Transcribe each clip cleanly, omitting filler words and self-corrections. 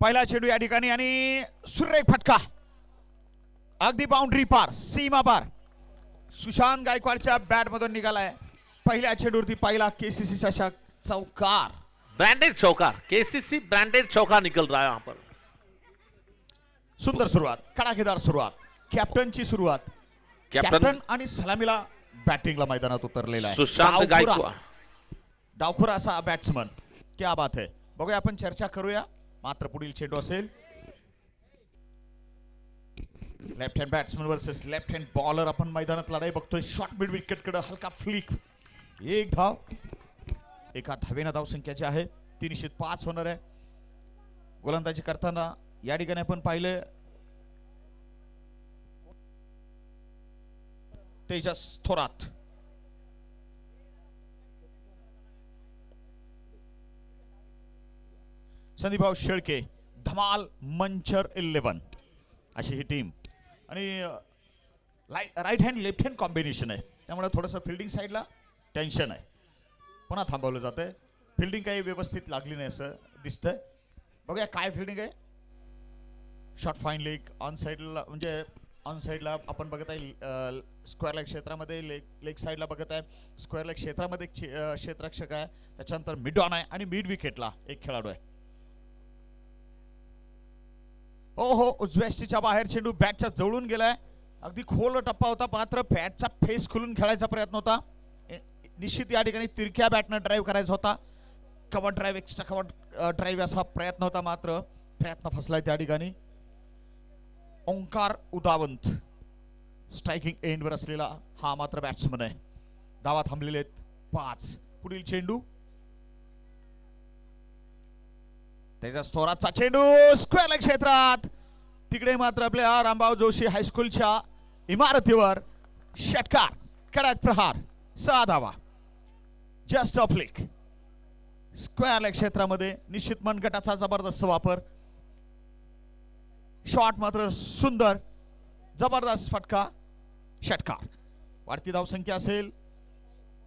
पहिला चेंडू या ठिकाणी आणि सुरेख फटका अगदी बाउंड्री पार सीमा पार सुशांत गायकवाडच्या बॅट मधून निघालाय. पहिल्या चेंडूवरती पहिला केसीसी चषक चौकार ब्रांडेड चौकार केसीसी ब्रांडेड चौका निकल रहा है यहाँ पर. सुंदर सुरुवात कडाकेदार सुरुवात कॅप्टनची सुरुवात. कॅप्टन आणि सलामीला बॅटिंगला मैदानात उतरलेला आहे सुशांत गायकवाड. डावखुरा असा बॅट्समन. क्या बात है. बघूया आपण चर्चा करूया. मात्र पुढील चेंडू असेल left hand batsman versus left hand bowler. आपण मैदानात लढाई बघतोय. शॉर्ट मिड विकेट कडे हलका फ्लिक. एक धाव एका धावेनं धावसंख्याची आहे ती निश्चित 5 होणार आहे. गोलंदाजी करताना या ठिकाणी आपण पाहिले तेजस थोरात. संदीपभाऊ शेळके धमाल मंचर 11 अशी ही टीम आणि right hand left hand combination आहे त्यामुळे थोडंसं फिल्डिंग साईडला टेन्शन आहे. पुन्हा थांबवलं जातंय. फिल्डिंग काही व्यवस्थित लागली नाही असं दिसतंय. बघूया काय फिल्डिंग आहे. शॉर्ट फाईन लेग ऑन साईडला म्हणजे ऑन साईडला आपण बघत आहे स्क्वेअर लेग क्षेत्रामध्ये लेग साईडला बघत आहे. स्क्वेअर लेग क्षेत्रामध्ये क्षेत्ररक्षक आहे. त्याच्यानंतर मिड ऑन आहे आणि मिड विकेटला एक खेळाडू आहे. हो उजव्याष्टीच्या बाहेर चेंडू बॅटच्या जवळून गेलाय. अगदी खोल टप्पा होता मात्र बॅटचा फेस खुलून खेळायचा प्रयत्न होता. निश्चित या ठिकाणी तिरक्या बॅटनं ड्राईव्ह करायचा होता. Cover drive extra cover drive असा प्रयत्न होता मात्र प्रयत्न फसलाय त्या ठिकाणी. ओंकार उदावंत स्ट्रायकिंग एंडवर असलेला हा मात्र बॅट्समन आहे. धावा थांबलेले आहेत 5. पुढील चेंडू तेजस थोरातचा चेंडू स्क्वेअर लेग क्षेत्रात. तिकडे मात्र आपल्या रामभाऊ जोशी हायस्कूलच्या इमारतीवर षटकार कडक प्रहार 6 धावा. Just of flick square leg क्षेत्रामध्ये निश्चित मनगटाचा जबरदस्त वापर. शॉट मात्र सुंदर जबरदस्त फटका षटकार. वाढती धावसंख्या असेल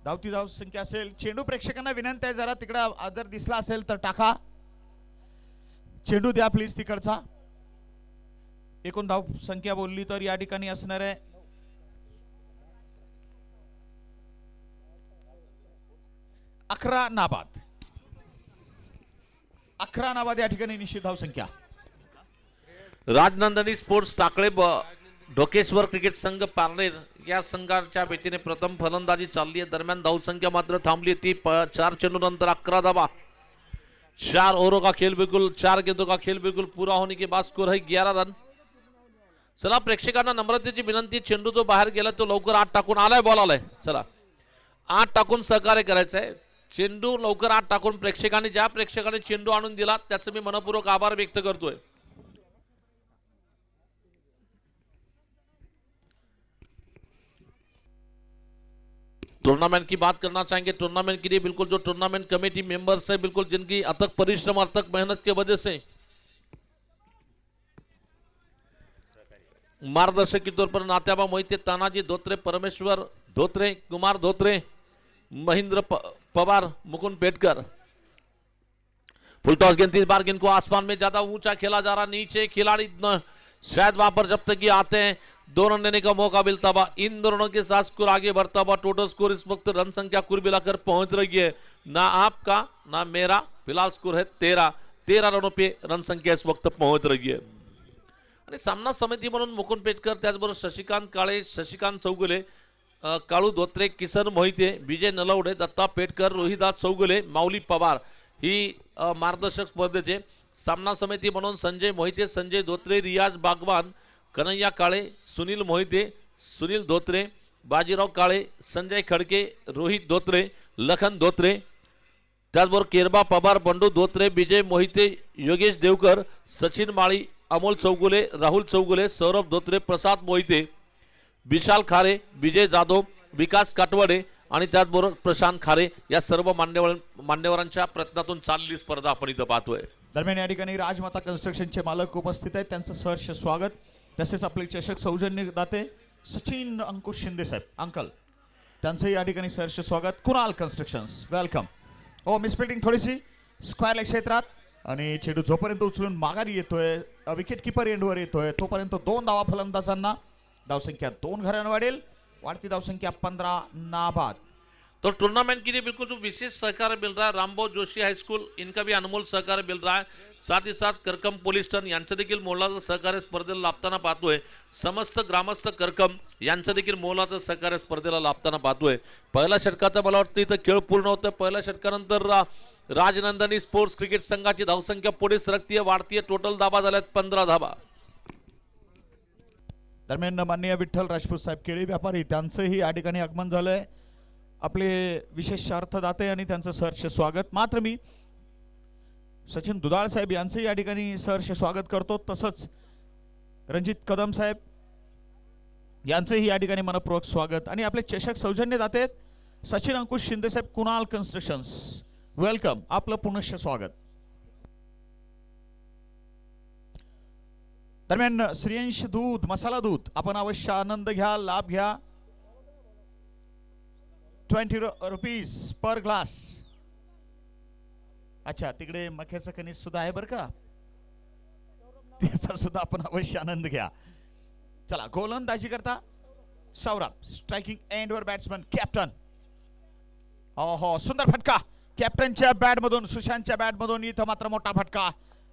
धावती धावसंख्या असेल. चेंडू प्रेक्षकांना विनंती आहे जरा तिकडे जर दिसला असेल तर टाका. चेंडू द्या प्लीज तिकडचा. एकूण धाव संख्या बोलली तर या ठिकाणी असणार आहे 11 नाबाद. 11 नाबाद या ठिकाणी निश्चित धाव संख्या. राजनंदनी स्पोर्ट्स टाकळे ढोकेश्वर क्रिकेट संघ पारनेर या संघाच्या भेटीने प्रथम फलंदाजी चालली आहे. दरम्यान धावसंख्या मात्र थांबली ती 4 चेंडू नंतर 11 धावा. 4 ओव्हरों का खेल बिल्कुल 4 गेंदों का खेल बिल्कुल पूरा होने के बाद स्कोर है 11 रन. चला प्रेक्षकांना नम्रतेची विनंती. चेंडू जो बाहेर गेला तो लवकर आत टाकून आलाय. बॉल आलाय. चला आत टाकून सहकार्य करायचं आहे. चेंडू लवकर आत टाकून प्रेक्षकांनी ज्या प्रेक्षकाने चेंडू आणून दिला त्याचं मी मनपूर्वक आभार व्यक्त करतोय. टूर्नामेंट की बात करना चाहेंगे. टूर्नामेंट के लिए बिल्कुल जो टूर्नामेंट कमेटी मेंबर्स है बिल्कुल जिनकी अथक परिश्रम अथक मेहनत की वजह से मार्गदर्शक के तौर पर नात्याबा मोहिते तानाजी धोत्रे परमेश्वर धोत्रे कुमार धोत्रे महेंद्र पवार मुकुंद पेटकर. फुल टॉस गेंद इस बार गेंद को आसमान में ज्यादा ऊंचा खेला जा रहा. नीचे खिलाड़ी शायद वहां पर जब तक ये आते हैं 2 रन लेने का मौका मिलता हुआ. इन दोनों के साथ स्कोर आगे बढ़ता हुआ. टोटल स्कोर इस वक्त रन संख्या कुल मिलाकर पहुंच रही है ना आपका ना मेरा. फिलहाल स्कोर है 13 रनों पे रन संख्या इस वक्त पहुंच रही है. आणि सामना समिती म्हणून मुकुंद पेटकर त्याचबरोबर शशिकांत काळे शशिकांत चौगुले काळू धोत्रे किसन मोहिते विजय नलवडे दत्ता पेटकर रोहिदास चौगुले माऊली पवार ही मार्गदर्शक स्पर्धेचे. सामना समिती म्हणून संजय मोहिते संजय धोत्रे रियाज बागवान कन्हैया काळे सुनील मोहिते सुनील धोत्रे बाजीराव काळे संजय खडके रोहित धोत्रे लखन धोत्रे त्याचबरोबर केरबा पवार बंडू धोत्रे विजय मोहिते योगेश देवकर सचिन माळी अमोल चौगुले राहुल चौगुले सौरभ धोत्रे प्रसाद मोहिते विशाल खारे विजय जाधव विकास काटवडे आणि त्याचबरोबर प्रशांत खारे या सर्व मान्यवरांच्या प्रयत्नातून चाललेली स्पर्धा आपण इथं पाहतोय. दरम्यान या ठिकाणी राजमाता कन्स्ट्रक्शनचे मालक उपस्थित आहेत. त्यांचं सहर्ष स्वागत. तसेच आपले चषक सौजन्य दाते सचिन अंकुश शिंदे साहेब अंकल त्यांचंही या ठिकाणी सहर्ष स्वागत. Kunal constructions welcome. हो मिसफिल्डिंग थोडीशी स्क्वेअर लेग क्षेत्रात आणि चेंडू जोपर्यंत उचलून माघारी येतोय विकेट किपर एंडवर येतोय तोपर्यंत 2 धावा फलंदाजांना. धावसंख्या 2 घरांना वाढेल. वाढती धावसंख्या 15 नाबाद. तो टूर्नामेंट के लिए बिल्कुल जो विशेष सहकार मिल रहा है रामभाऊ जोशी हाई स्कूल इनका भी अनमोल सहकार्य मिल रहा है. साथ ही साथ करकम पोलीस टर्न यांचं देखील मोलाचं सहकार्य स्पर्धेला लाभताना पाहतोय. समस्त ग्रामस्थ करकम यांचं देखील मोलाचं सहकार्य स्पर्धेला लाभताना पाहतोय. पहिल्या षटकाचा मला वाटतं इथं खेळ पूर्ण होतोय. पहिल्या षटकानंतर राजनंदनी स्पोर्ट्स क्रिकेट संघाची धावसंख्या पुढे सरकतीये वाढतीये. टोटल धाबा झाल्यात 15 धाबा. दरम्यान माननीय विठ्ठल राजपूत साहेब केळी व्यापारी त्यांचंही या ठिकाणी आगमन झालंय. आपले विशेष अर्थदाते आणि त्यांचं सहर्ष स्वागत. मात्र मी सचिन दुधाळ साहेब यांचंही या ठिकाणी सहर्ष स्वागत करतो. तसंच रणजित कदम साहेब यांचंही या ठिकाणी मनपूर्वक स्वागत. आणि आपले चषक सौजन्य दाते सचिन अंकुश शिंदे साहेब कुणाल कन्स्ट्रक्शन्स वेलकम. आपलं पुनश्च स्वागत. दरम्यान श्रेयांश दूध मसाला दूध आपण अवश्य आनंद घ्या लाभ घ्या. 20 रुपीज पर ग्लास. अच्छा तिकडे मक्याचं कणीस सुद्धा आहे बरं का. त्याचा सुद्धा आपण अवश्य आनंद घ्या. चला गोलंदाजी करता सौरभ स्ट्रायकिंग एंडवर बॅट्समन कॅप्टन. हो सुंदर फटका कॅप्टनच्या बॅट मधून सुशांतच्या बॅट मधून. इथं मात्र मोठा फटका.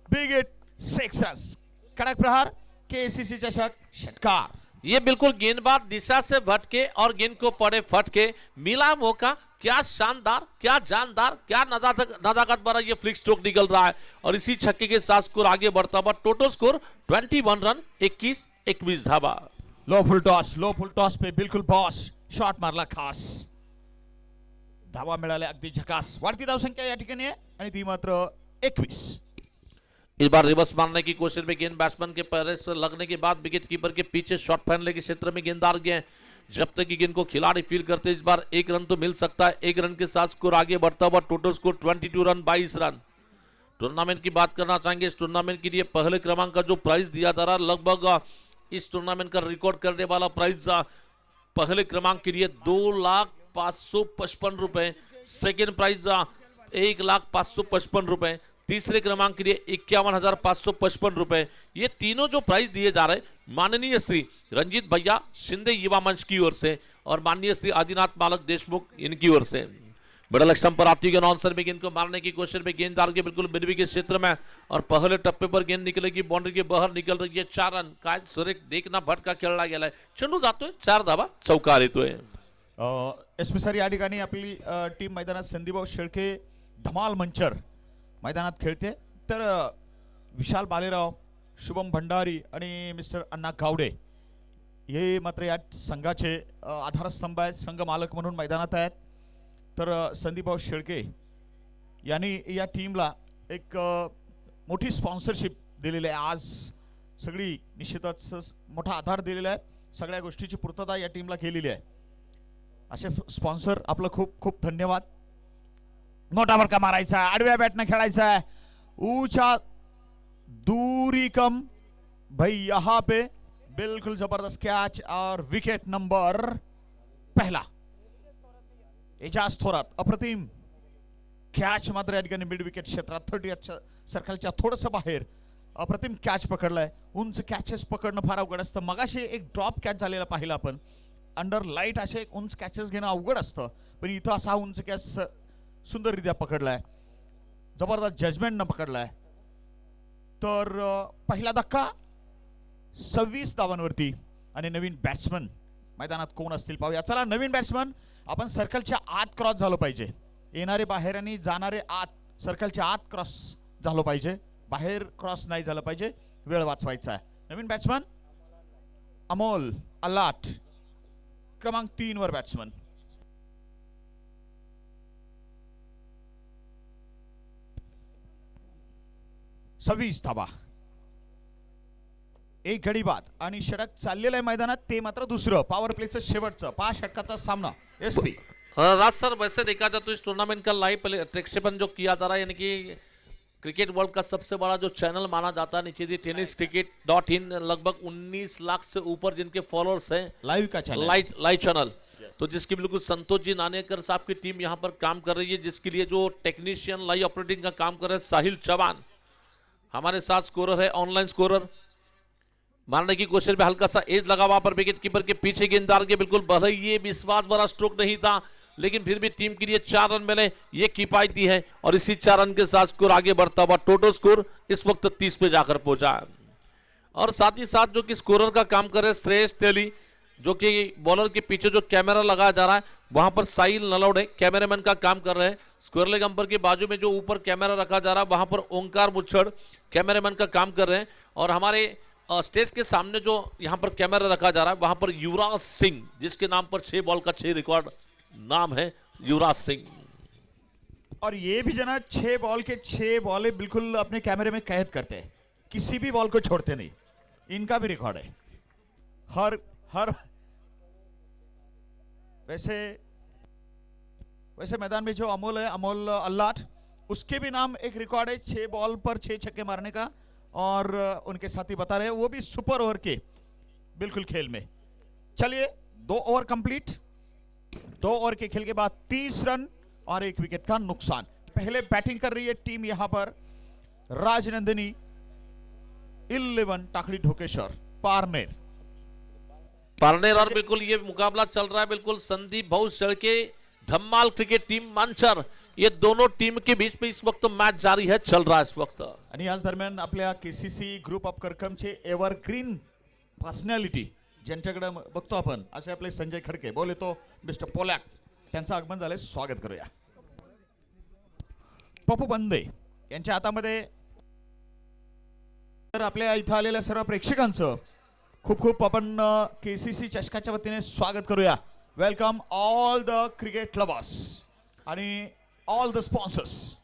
Big hit 6 runs. कड़क प्रहार केसीसी चषक षटकार. ये बिल्कुल गेंदबाज दिशा से भटके और गेंद को पड़े फटके. मिला मौका. क्या शानदार क्या जानदार क्या नजाकत भरा ये फ्लिक स्ट्रोक निकल रहा है और इसी छक्के के साथ स्कोर आगे बढ़ता हुआ. टोटल स्कोर 21 रन 21 धावा. लो फुल टॉस पे बिल्कुल बॉस शॉट मारला खास. धावा मिळाल्या अगदी झकास. वाढती धावसंख्या या ठिकाणी आहे आणि ती मात्र 21. इस बार रिवर्स मारने की कोशिश में गेंद बैट्समैन के पैर से लगने के बाद विकेट कीपर के पीछे शॉट फैनले के क्षेत्र में गेंदार गए. जब तक कि गेंद को खिलाड़ी फील करते इस बार 1 रन तो मिल सकता है. 1 रन के साथ स्कोर आगे बढ़ता हुआ. Total score 22 run 22 run. Tournament की बात करना चाहेंगे. इस टूर्नामेंट के लिए पहले क्रमांक का जो प्राइज दिया जा रहा है लगभग इस टूर्नामेंट का रिकॉर्ड करने वाला प्राइज पहले क्रमांक के लिए 2,555 रुपए. सेकेंड प्राइज 1,555 रुपए. तीसरे क्रमांक के लिए 51,555 रुपए. ये तीनों जो प्राइज दिए जा रहे हैं माननीय श्री रंजीत भैया शिंदे युवा मंच की ओर से और माननीय श्री आदिनाथ मालक देशमुख इनकी ओर से. मिडल एक्शन पर आती है नॉन सर्विंग गेंद को मारने की कोशिश में गेंददार के बिल्कुल मिडविकेट के क्षेत्र में और पहले टप्पे पर गेंद निकलेगी. बाउंड्री के बाहर निकल रही है. 4 रन. काय सुरेख देखना भटका खेळला गेलाय. चेंडू जातोय 4 धावा. चौकार येतोय. एसपी सर या ठिकाणी आपली टीम मैदानात संदीपभाऊ शेळके धमाल मंचर मैदानात खेळते. तर विशाल बालेराव शुभम भंडारी आणि मिस्टर अण्णा गावडे हे मात्र या संघाचे आधारस्तंभ आहेत. संघ मालक म्हणून मैदानात आहेत. तर संदीपभाऊ शेळके यांनी या टीमला एक मोठी स्पॉन्सरशिप दिलेली आहे. आज सगळी निश्चितच मोठा आधार दिलेला आहे. सगळ्या गोष्टीची पूर्तता या टीमला केलेली आहे. असे स्पॉन्सर आपलं खूप खूप धन्यवाद. मोठा फटका मारायचा आडव्या बॅटने खेळायचा है. ऊंचा दूरी कम भाई यहां पे बिल्कुल जबरदस्त कैच और विकेट नंबर पहला. एजाज थोरात अप्रतिम कॅच मात्र या ठिकाणी मिड विकेट क्षेत्रात 30 सर्कलच्या थोडस बाहेर अप्रतिम कॅच पकडलाय. उंच कॅचेस पकडणं फार अवघड असतं. मगाशी एक ड्रॉप कॅच झालेला पाहिला आपण. अंडर लाईट असे उंच कॅचेस घेणं अवघड असतं पण इथं असा उंच कॅच सुंदररित्या पकडलाय. जबरदस्त जजमेंट न पकडलाय. तर पहिला धक्का 26 धावांवरती आणि नवीन बॅट्समन मैदानात कोण असतील पाहूया. चला नवीन बॅट्समन आपण सर्कलच्या आत क्रॉस झालो पाहिजे. येणारे बाहेर आणि जाणारे आत सर्कलच्या आत क्रॉस झालो पाहिजे. बाहेर क्रॉस नाही झालं पाहिजे. वेळ वाचवायचा आहे. नवीन बॅट्समन अमोल अलाट क्रमांक 3 वर बॅट्समन. सव्वीस धावा. एक गडी बाद आणि षटक चाललेलं आहे मैदानात. ते मात्र दुसरं पॉवर प्लेचं शेवटचं 5 षटकाचा सामना. एसपी राज सर वैसे देखा जाए तो इस टूर्नामेंट का लाइव प्रक्षेपण जो किया जा रहा है यानी कि क्रिकेट वर्ल्ड का सबसे बड़ा जो चैनल माना जाता है नीचे टेनिस क्रिकेट.in लगभग 19 लाख से ऊपर जिनके फॉलोअर्स हैं. लाइव का चैनल लाइव चैनल तो जिसकी बिल्कुल संतोष जी नानेकर साहब की टीम यहां पर काम कर रही है, जिसके लिए जो टेक्नीशियन लाइव ऑपरेटिंग का काम कर रहे हैं साहिल चौहान हमारे साथ स्कोरर है, ऑनलाइन स्कोरर। मारने की कोशिश में हल्का सा एज लगा वहां पर विकेट कीपर के पीछे गेंददार के, बिल्कुल भले ये विश्वास भरा स्ट्रोक नहीं था लेकिन फिर भी टीम के लिए 4 रन मिले, ये किफायती है और इसी 4 रन के साथ स्कोर आगे बढ़ता हुआ टोटल स्कोर इस वक्त 30 पे जाकर पहुंचा है। और साथ ही साथ जो कि स्कोरर का काम कर रहे श्रेयस तेली, जो कि बॉलर के पीछे जो कैमरा लगाया जा रहा है वहां पर साहिल नलौड़े कैमरामैन का काम कर रहे हैं। स्क्वायर लेग अंपर के बाजू में जो ऊपर कैमरा रखा जा रहा है वहां पर ओंकार मुच्छड़ कैमरामैन का काम कर रहे हैं। और हमारे स्टेज के सामने जो यहां पर कैमरा रखा जा रहा है वहां पर युवराज सिंह, जिसके नाम पर 6 बॉल का 6 रिकॉर्ड नाम है युवराज सिंह। और ये भी जना 6 बॉल के 6 बॉलें बिल्कुल अपने कैमरे में कैद करते हैं, किसी भी बॉल को छोड़ते नहीं, इनका भी रिकॉर्ड है। हर वैसे मैदान में जो अमोल है, अमोल अल्लाट, उसके भी नाम एक रिकॉर्ड है 6 बॉल पर 6 छक्के मारने का। और उनके साथी बता रहे हैं वो भी सुपर ओवर के बिल्कुल खेल में। चलिए 2 ओवर कंप्लीट, 2 ओवर के खेल के बाद 30 रन और 1 विकेट का नुकसान। पहले बैटिंग कर रही है टीम यहां पर राजनंदिनी 11 टाकली ढोकेश्वर पारनेर। और बिल्कुल ये मुकाबला चल रहा है बिल्कुल संदीप भाऊ शेळके धम्माल क्रिकेट टीम मंचर, ये दोनों टीम के बीच में इस वक्त मैच जारी है, चल रहा है इस वक्त। आणि याच दरम्यान आपल्या केसीसी ग्रुप ऑफ करकमचे एव्हरग्रीन पर्सनॅलिटी ज्यांच्याकडे बघतो आपण असे आपले संजय खडके, बोले तो मिस्टर पोलॅक, त्यांचं आगमन झालंय, स्वागत करूया। पप्पू बंदे यांच्या हातामध्ये तर आपल्या इथं आलेल्या सर्व प्रेक्षकांचं खूप खूप आपण केसीसी चषकाच्या वतीने स्वागत करूया। Welcome all the cricket lovers आणि ऑल द स्पॉन्सर्स।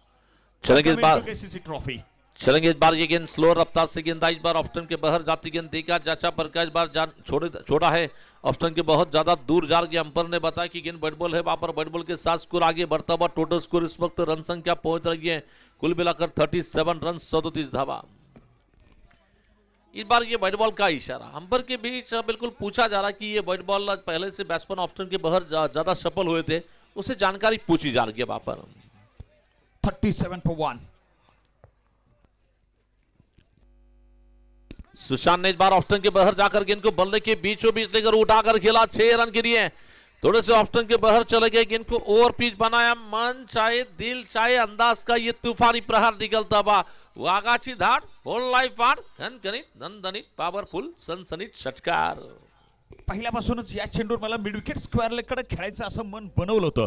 चलेंगे इस बार केसीसी ट्रॉफी, चलेंगे इस बार ये गेंद स्लो रफ्तार से गेंद आई, इस बार ऑप्शन के बाहर जाती गेंद देखा जाचा पर का, इस बार जान छोड़ा है ऑप्शन के बहुत ज्यादा दूर जा रही। अंपायर ने बताया कि गेंद बैट बॉल है, वहां पर बैट बॉल के साथ स्कोर आगे बढ़ता हुआ टोटल स्कोर इस वक्त रन संख्या पहुंच रही है कुल मिलाकर 37 रन 37 धावा। इस बार ये व्हाइट बॉल का इशारा अंपायर के बीच बिल्कुल पूछा जा रहा है कि ये व्हाइट बॉल पहले से बैट्समैन ऑप्शन के बाहर ज्यादा सफल हुए थे, उसे जानकारी पूछी जा रही है वहां पर। 37 for 1। सुशांत ने इस बार ऑप्शन के बाहर जाकर गेंद को बल्ले के बीचों बीच लेकर उठाकर खेला 6 रन के लिए। थोड़े से ऑप्शन के बाहर चले गए, गेंद को ओवर पिच बनाया, मन चाहे दिल चाहे अंदाज का ये तूफानी प्रहार निकलता हुआ वाघाची धाड होल लाईफ आड खणखणीत नंदनित पॉवरफुल सनसनीत षटकार। पहिल्यापासूनच या चेंडूवर मला मिड विकेट स्क्वेअर लेग कडे खेळायचं असं मन बनवलं होतं,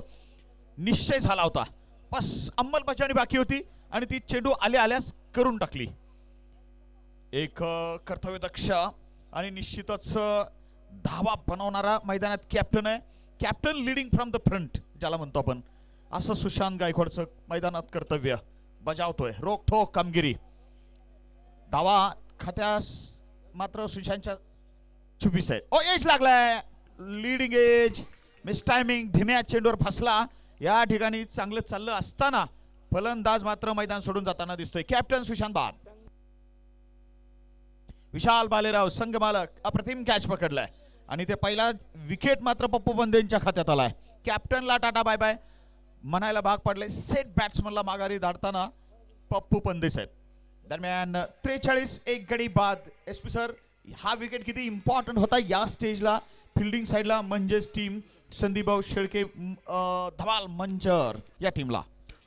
निश्चय झाला होता, बस अंमलबजावणी बाकी होती आणि ती चेंडू आल्यास करून टाकली। एक कर्तव्यदक्ष आणि निश्चितच धावा बनवणारा मैदानात कॅप्टन आहे, captain leading from the front ज्याला म्हणतो आपण, असं सुशांत गायकवाडचं मैदानात कर्तव्य बजावतोय, रोखोक कामगिरी। धावा खात्यास मात्र सुशांतच्या 24 आहे। ओ एज लागलाय, लीडिंग एज, मिस टायमिंग, धीम्या चेंडूवर फसला। या ठिकाणी चांगलं चाललं असताना फलंदाज मात्र मैदान सोडून जाताना दिसतोय। कॅप्टन सुशांत बाद, विशाल बालेराव संघ मालक अप्रतिम कॅच पकडलाय आणि ते पहिला विकेट मात्र पप्पू बंदेंच्या खात्यात आलाय। कॅप्टनला टाटा बाय बाय म्हणायला भाग पडले सेट बॅट्समनला माघारी धाडताना पप्पू बंदे साहेब। दरम्यान 43 एक गडी बाद। एसपी सर, हा विकेट किती इम्पॉर्टंट होता या स्टेजला फील्डिंग साइडला, म्हणजेच टीम संदीपभाऊ शेळके धमाल मंचर या टीमला।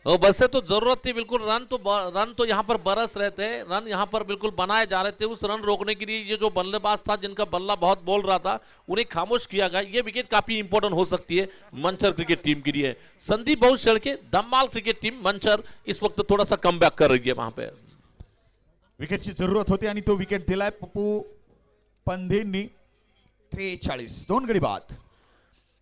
वैसे तो जरूरत थी बिल्कुल, रन तो यहाँ पर बरस रहे थे, रन यहाँ पर बिल्कुल बनाए जा रहे थे। उस रन रोकने के लिए ये जो बल्लेबाज था जिनका बल्ला बहुत बोल रहा था उन्हें खामोश किया गया। ये विकेट काफी इंपॉर्टेंट हो सकती है मंचर क्रिकेट टीम के लिए। संदीप भाऊ शेळके धम्माल क्रिकेट टीम मंचर इस वक्त थोड़ा सा कम बैक कर रही है, वहां पे विकेटची जरूरत होती आणि तो विकेट दिलाय पप्पू पंधेंनी। 43 2 गडी बाद।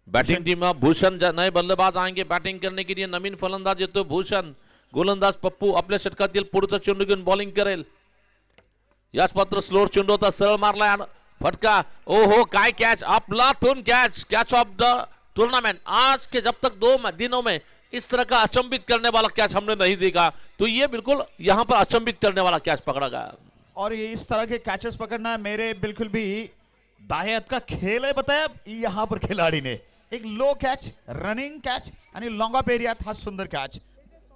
बैटिंग टीम में भूषण नए बल्लेबाज आएंगे बैटिंग करने के लिए। नवीन फलंदाज येतो भूषण, गोलंदाज पप्पू आपल्या षटकातील पुढचा चेंडू घेऊन बॉलिंग करेल। याच मात्र स्लोअर चेंडू होता, सरळ मारलाय फटका। ओहो काय कैच, अफलातून कैच ऑफ द टूर्नामेंट। आज के जब तक 2 दिनों में इस तरह का अचंभित करने वाला कैच हमने नहीं देखा, तो ये बिल्कुल यहां पर अचंभित करने वाला कैच पकड़ा गया। और ये इस तरह के कैचेस पकड़ना मेरे बिल्कुल भी दाहियात का खेल है बताया यहाँ पर खिलाड़ी ने। एक लो कॅच, रनिंग कॅच आणि लॉंग ऑफ एरियात हा सुंदर कॅच.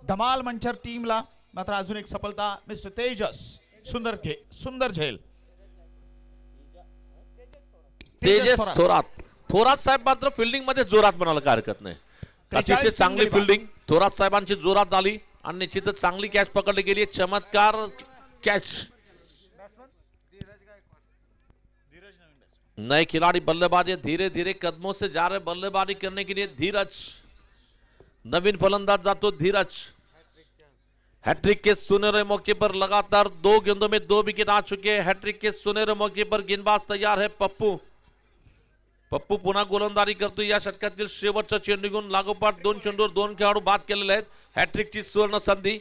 धमाल मंचर टीमला मात्र अजून एक सफलता. मिस्टर तेजस सुंदर झेल. तेजस थोरात साहेब मात्र फिल्डिंग मध्ये जोरात म्हणायला काय हरकत नाही. अतिशय चांगली फिल्डिंग थोरात साहेबांची जोरात झाली आणि निश्चितच चांगली कॅच पकडली गेली. चमत्कार कॅच. नए खिलाड़ी बल्लेबाज धीरे धीरे कदमों से जा रहे बल्लेबाजी करने के लिए. धीरज नवीन फलंदाज जातो. धीरज हैट्रिक के सुनहरे मौके पर लगातार 2 गेंदों में 2 विकेट आ चुके हैं. हैट्रिक के सुनहरे मौके पर गेंदबाज तैयार है. पप्पू पुन्हा गोलंदाजी करतो. या षटकातील शेवटचा चेंडू घेऊन लागोपाठ 2 चेंडूवर 2 खेळाडू बाद केलेले आहेत. हैट्रिकची सुवर्ण संधी.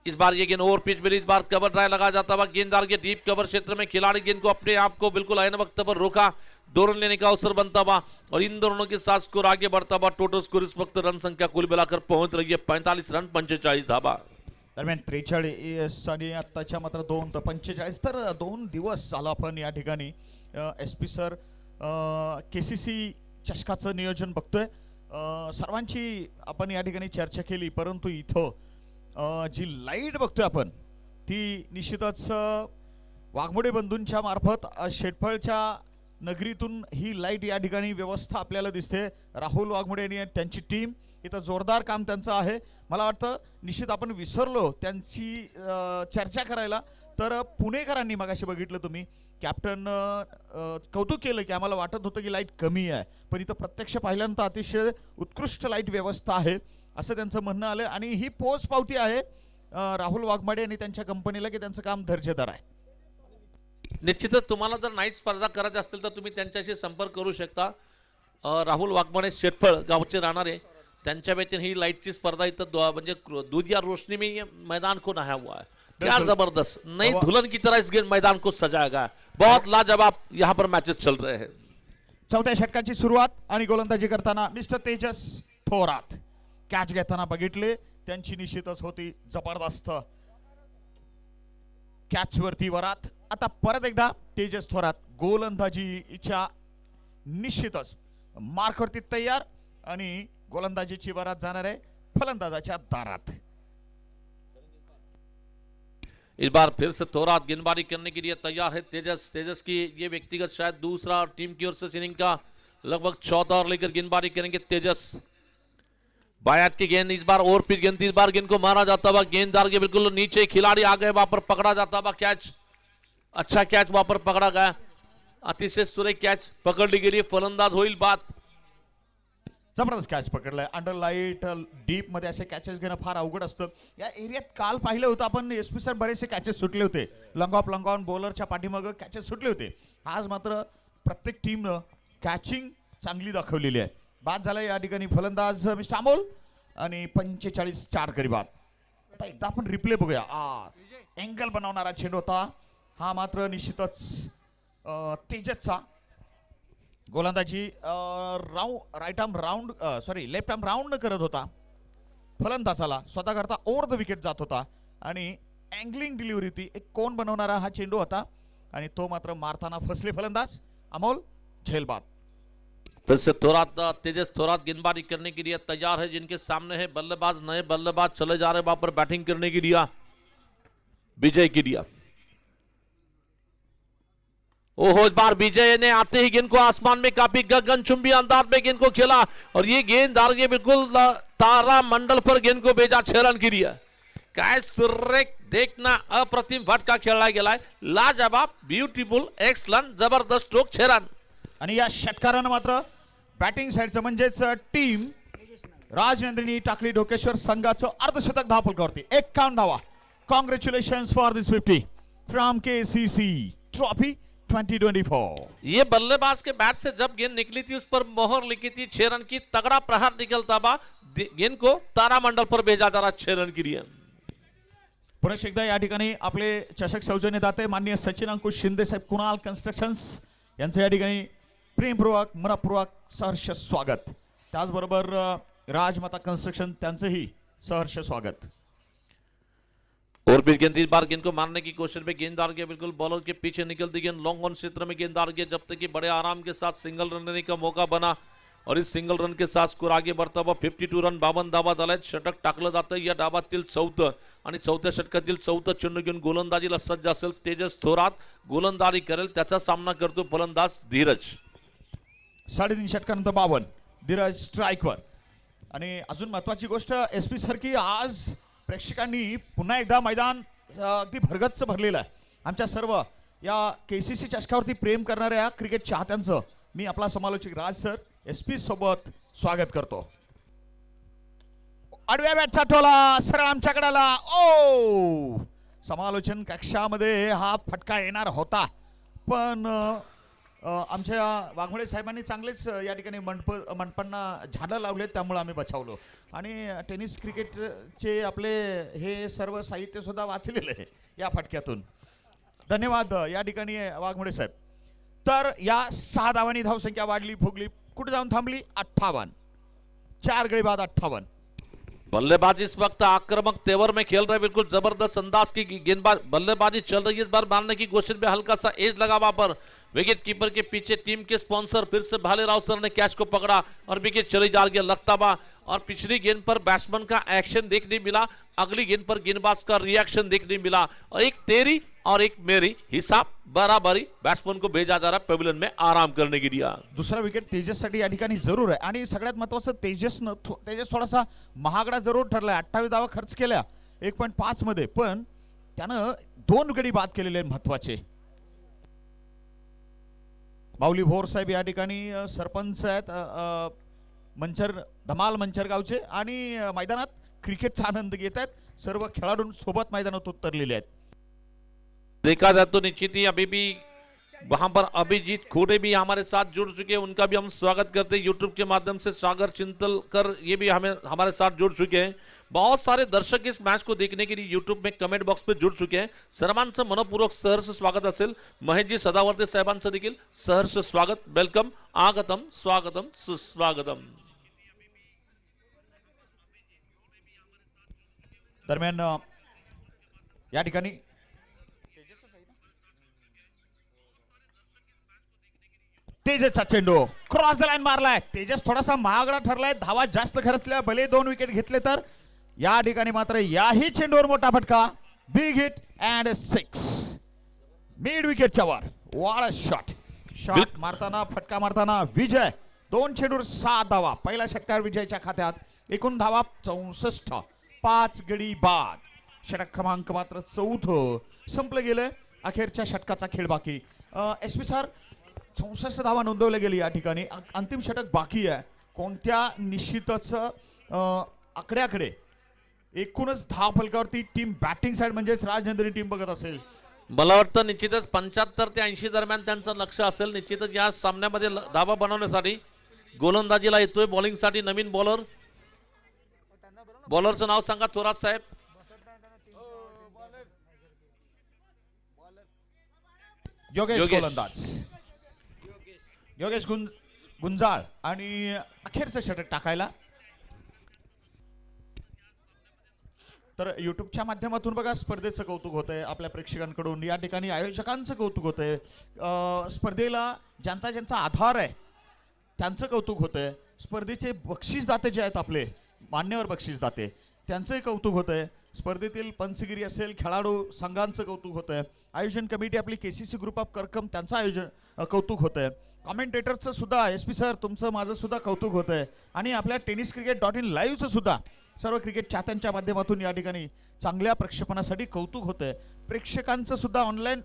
इस बार ये गेंद ओवर पिच मिली. इस बार कवर ड्राइव लगाया जाता हुआ गेंददार के डीप कवर क्षेत्र में खिलाड़ी गेंद को अपने आप को बिल्कुल आयन वक्त पर रोका. 2 रन लेने का अवसर बनता हुआ और इन दोनों के साथ स्कोर आगे बढ़ता हुआ. टोटल स्कोर इस वक्त रन संख्या कुल मिलाकर पहुंच रही है 45 रन 45 धाबा. दरम्यान 43 आणि आत्ताच्या मात्र 2 तर 45. तर 2 दिवस झाला आपण या ठिकाणी SP सर KCC चषकाचं नियोजन बघतोय. सर्वांची आपण या ठिकाणी चर्चा केली, परंतु इथं जी लाईट बघतोय आपण ती निश्चितच वाघमोडे बंधूंच्या मार्फत शेटफळच्या नगरीतून ही लाईट या ठिकाणी व्यवस्था आपल्याला दिसते. राहुल वाघमोडे आणि त्यांची टीम इथं जोरदार काम त्यांचं आहे. मला वाटतं निश्चित आपण विसरलो त्यांची चर्चा करायला. तर पुणेकरांनी मगाशी बघितलं तुम्ही कॅप्टन कौतुक केलं की आम्हाला वाटत होतं की लाईट कमी आहे, पण इथं प्रत्यक्ष पाहिल्यानंतर अतिशय उत्कृष्ट लाईट व्यवस्था आहे असं त्यांचं म्हणणं आलं. आणि ही पोच पावती आहे राहुल वाघमाडे आणि त्यांच्या कंपनीला की त्यांचं काम दर्जेदार आहे. निश्चितच तुम्हाला जर नाईट स्पर्धा करायची असेल तर तुम्ही त्यांच्याशी संपर्क करू शकता. राहुल वाघमाडे शेटफळ गावचे राहणारे त्यांच्या वतीने ही लाईटची स्पर्धा इथं म्हणजे दूध या रोशनी में ये मैदान को नहाया हुआ है. क्या जबरदस्त नई दुल्हन की तरह इस गेम मैदान को सजाया गया. बहुत लाजवाब यहाँ पर मैचेस चल रहे हैं. चौथ्या षटकाची सुरुवात आणि गोलंदाजी करताना मिस्टर तेजस थोरात कॅच घेताना बघितले त्यांची निश्चितच होती जबरदस्त कॅच वरती वरात. आता परत एकदा तेजस थोरात गोलंदाजीच्या निश्चितच मार्कवरती तयार आणि गोलंदाजीची वरात जाणार आहे फलंदाजाच्या दारात. इस बार फिर से थोरात गेंदबाजी करने के लिए तैयार है. तेजस की ये व्यक्तिगत शायद दूसरा टीम की ओर से इनिंग का लगभग 14 ओवर लेकर गेंदबाजी करेंगे तेजस. बायात की गेंद इस बार और फिर गेंद. इस बार गेंद को मारा जाता हुआ गेंददार के बिल्कुल नीचे खिलाड़ी आ गए. वहां पर पकड़ा जाता हुआ कैच. अच्छा कैच वहां पर पकड़ा गया. अतिशय सुरेख कॅच पकडली गेली. फलंदाज होईल बाद. जबरदस्त कॅच पकडलाय. अंडर लाईट डीप मध्ये असे कॅचेस घेणं फार अवघड असतं. या एरियात काल पाहिलं होतं आपण SP सर बरेचसे कॅचेस सुटले होते. लॉंग ऑन बॉलरच्या पाठीमागं कॅचेस सुटले होते. आज मात्र प्रत्येक टीमनं कॅचिंग चांगली दाखवलेली आहे. बाद झाला या ठिकाणी फलंदाज मिस्टर अमोल आणि 45 करी बाद. आता एकदा आपण रिप्ले बघूया. अँगल बनवणारा चेंडू होता हा मात्र निश्चितच तेजसचा. गोलंदाजी लेफ्ट आर्म राऊंड करत होता. फलंदाजाला स्वतः करता ओव्हर द विकेट जात होता आणि अँगलिंग डिलिव्हरी होती. एक कोण बनवणारा हा चेंडू होता आणि तो मात्र मारताना फसले फलंदाज. अमोल झेलबाद. फिर से तेजस थोरात गेंदबाजी करने के लिए तैयार है. जिनके सामने है बल्लेबाज. नए बल्लेबाज चले जा रहे वहां पर बैटिंग करने के लिए विजय गिरिया. ओहो इस बार विजय ने आते ही गेंद को आसमान में काफी गगनचुंबी अंदाज में गेंद को खेला और ये गेंददार ये बिल्कुल तारा मंडल पर गेंद को भेजा 6 रन के लिए. काय सुरेख देखना अप्रतिम फटका खेळला गेलाय. लाजवाब ब्युटिफुल एक्सलंट जबरदस्त स्ट्रोक 6 रन. आणि या षटकारानं मात्र बॅटिंग साईडचं म्हणजेच टीम राजनंदिनी टाकळी ढोकेश्वर संघाचं अर्धशतक धावफलकावरती 51 धावा. Congratulations for this 50 from KCC trophy 2024. ये बल्लेबाज के बैट से जब गेंद निकली थी उस पर मोहर लिखी थी 6 रन की. तगड़ा प्रहार निकलता हुआ गेंद को तारामंडल पर भेजा जा रहा 6 रन के लिए. पुन्हा एकदा या ठिकाणी आपले चषक सौजन्यदाते माननीय सचिन अंकुश शिंदे साहेब कुणाल कन्स्ट्रक्शन्स यांचं या ठिकाणी प्रेमपूर्वक मनपूर्वक सहर्ष स्वागत. त्याचबरोबर राजमाता कन्स्ट्रक्शन त्यांचंही सहर्ष स्वागत. और फिर गेंद इस बार गेंद को मारने की कोशिश में गेंददार के बिल्कुल बॉलर के पीछे निकलती गेंद लॉन्ग ऑन क्षेत्र में गेंददार के जब तक कि बड़े आराम के साथ सिंगल रन लेने का मौका बना. और इस सिंगल रन के साथ स्कोर आगे बढ़ता हुआ 52 रन 52 धावा झाल्यात. षटक टाकलं जातं या डावातील चौथं आणि चौथ्या षटकातील चौथं चेंडू घेऊन गोलंदाजीला सज्ज असेल तेजस थोरात. गोलंदाजी करेल त्याचा सामना करतो फलंदाज धीरज. 3.5 षटकानंतर 52 धीरज स्ट्राईकवर. आणि अजून महत्वाची गोष्ट SP सर की आज प्रेक्षकांनी पुन्हा एकदा मैदान अगदी भरगच्च भरलेलं आहे. आमच्या सर्व या KCC चषकावरती प्रेम करणाऱ्या क्रिकेट चाहत्यांचं मी आपला समालोचक राज सर SP सोबत स्वागत करतो. आडव्या बॅटचा टोला सरळ आमच्याकडे आला. ओ समालोचन कक्षामध्ये हा फटका येणार होता पण आमच्या वाघमोडे साहेबांनी चांगलेच या ठिकाणी मंडपांना झाडं लावले त्यामुळे आम्ही बचावलो. आणि टेनिस क्रिकेटचे आपले हे सर्व साहित्य सुद्धा वाचलेलं आहे या फटक्यातून. धन्यवाद या ठिकाणी वाघमोडे साहेब. तर या 6 धावांनी धावसंख्या वाढली फुगली कुठे जाऊन थांबली 58. 4 गडी बाद 58. बल्लेबाजी इस वक्त आक्रामक तेवर में खेल रहे, बिल्कुल जबरदस्त अंदाज की गेंदबाज बल्लेबाजी चल रही है. इस बार मारने की कोशिश में हल्का सा एज लगा वहां पर. विकेट कीपर के पीछे टीम के स्पॉन्सर फिर से भालेराव सर ने कैच को पकड़ा और विकेट चली जा रही है लगता बा. और पिछली गेंद पर बैट्समैन का एक्शन देखने मिला, अगली गेंद पर गेंदबाज का रिएक्शन देखने मिला और एक तेरी और एक मेरी हिसाब बराबरी. बैट्समैन को भेजा जा रहा पेविलियन में आराम करने के लिए. दुसरा विकेट तेजससाठी या ठिकाणी जरूर आहे. आणि सगळ्यात महत्त्वाचं तेजस थोडासा महागडा जरूर ठरलाय. 28 धावा खर्च केल्या 1.5 मध्ये पण त्यानं 2 गडी बाद केलेले आहेत महत्त्वाचे. माऊली भोर साहेब या ठिकाणी सरपंच आहेत धमाल मंचर गावचे आणि मैदानात क्रिकेटचा आनंद घेत आहेत. सर्व खेळाडूंसोबत मैदानात उतरलेले आहेत. देखा जाए तो निश्चित ही अभी भी वहां पर अभिजीत खोड़े भी हमारे साथ जुड़ चुके हैं, उनका भी हम स्वागत करते हैं यूट्यूब के माध्यम से. सागर चिंतलकर ये भी हमारे साथ जुड़ चुके हैं. बहुत सारे दर्शक इस मैच को देखने के लिए यूट्यूब में कमेंट बॉक्स पे जुड़ चुके हैं. सर्वांचं मनपूर्वक सहर्ष स्वागत असेल. महेशजी सदावर्ते साहेबांचं देखील सहर्ष स्वागत. वेलकम, आगतम, स्वागतम, सुस्वागतम. दरम्यान या ठिकाणी तेजसचा चेंडू क्रॉस द लाईन मारलाय. तेजस थोडासा महागडा ठरलाय. धावा जास्त खर्चल्या भले 2 विकेट घेतले तर या ठिकाणी मात्र याही चेंडूवर मोठा फटका. बिग हिट अँड 6 मिड विकेटच्या वर. वाळ शॉट मारताना फटका मारताना विजय. 2 चेंडूवर 7 धावा. पहिल्या षटकार विजयच्या खात्यात. एकूण धावा 64. 5 गडी बाद. षटक क्रमांक मात्र 4 संपलं गेलं. अखेरच्या षटकाचा खेळ बाकी. SP सर 64 धावा नोंदवल्या गेली या ठिकाणी. अंतिम षटक बाकी आहे. कोणत्या निश्चितच आकड्याकडे एकूणच धाव फलकावरती टीम बॅटिंग साइड म्हणजेच राजनंदिनी टीम बघत असेल. मला वाटतं निश्चितच 75 ते 80 दरम्यान त्यांचं लक्ष असेल. निश्चितच या सामन्यामध्ये धावा बनवण्यासाठी गोलंदाजीला येतोय बॉलिंगसाठी नवीन बॉलर. बॉलरचं नाव सांगा थोरात साहेब. योगेश गोलंदाज. योगेश गुंजाळ आणि अखेरचं षटक टाकायला. तर युट्यूबच्या माध्यमातून बघा स्पर्धेचं कौतुक होतंय आपल्या प्रेक्षकांकडून. या ठिकाणी आयोजकांचं कौतुक होतंय. स्पर्धेला ज्यांचा ज्यांचा आधार आहे त्यांचं कौतुक होतंय. स्पर्धेचे बक्षीसदाते जे आहेत आपले मान्यवर बक्षीसदाते त्यांचंही कौतुक होतंय. स्पर्धेतील पंचगिरी असेल खेळाडू संघांचं कौतुक होतंय. आयोजन कमिटी आपली KCC ग्रुप ऑफ करकम त्यांचं कौतुक होतंय. कॉमेंटेटरचं सुद्धा SP सर तुमचं माझं सुद्धा कौतुक होतंय. आणि आपल्या tenniscricket.in लाईव्हचं सुद्धा सर्व क्रिकेट चाहत्यांच्या माध्यमातून या ठिकाणी चांगल्या प्रक्षेपणासाठी कौतुक होतंय. प्रेक्षकांचं सुद्धा ऑनलाईन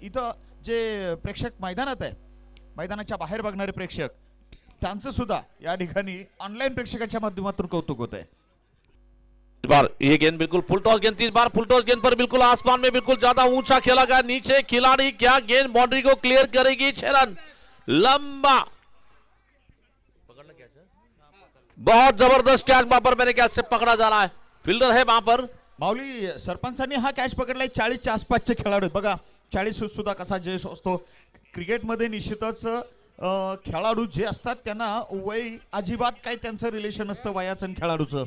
इथं जे प्रेक्षक मैदानात आहे मैदानाच्या बाहेर बघणारे प्रेक्षक त्यांचं सुद्धा या ठिकाणी ऑनलाईन प्रेक्षकांच्या माध्यमातून कौतुक होतंय. बार ये गेंद बिल्कुल फुल टॉस गेंद. 3 बार फुल टॉस गेंद पर बिल्कुल आसमान में बिल्कुल ज्यादा ऊंचा खेला गया. नीचे खिलाड़ी क्या गेंद बाउंड्री को क्लियर करेगी. 6 रन लंबा. बहुत जबरदस्त कैच वहां पर मेरे ख्याल से पकड़ा जा रहा है. फील्डर है वहां पर. माऊली सरपंचांनी हा कॅच पकडलाय. 40च्या आसपासचे खेळाडू बघा. 40 सुद्धा कसा जयश असतो क्रिकेटमध्ये. निश्चितच खेळाडू जे असतात त्यांना वय अजिबात काही त्यांचं रिलेशन असतं वयाचं आणि खेळाडूचं.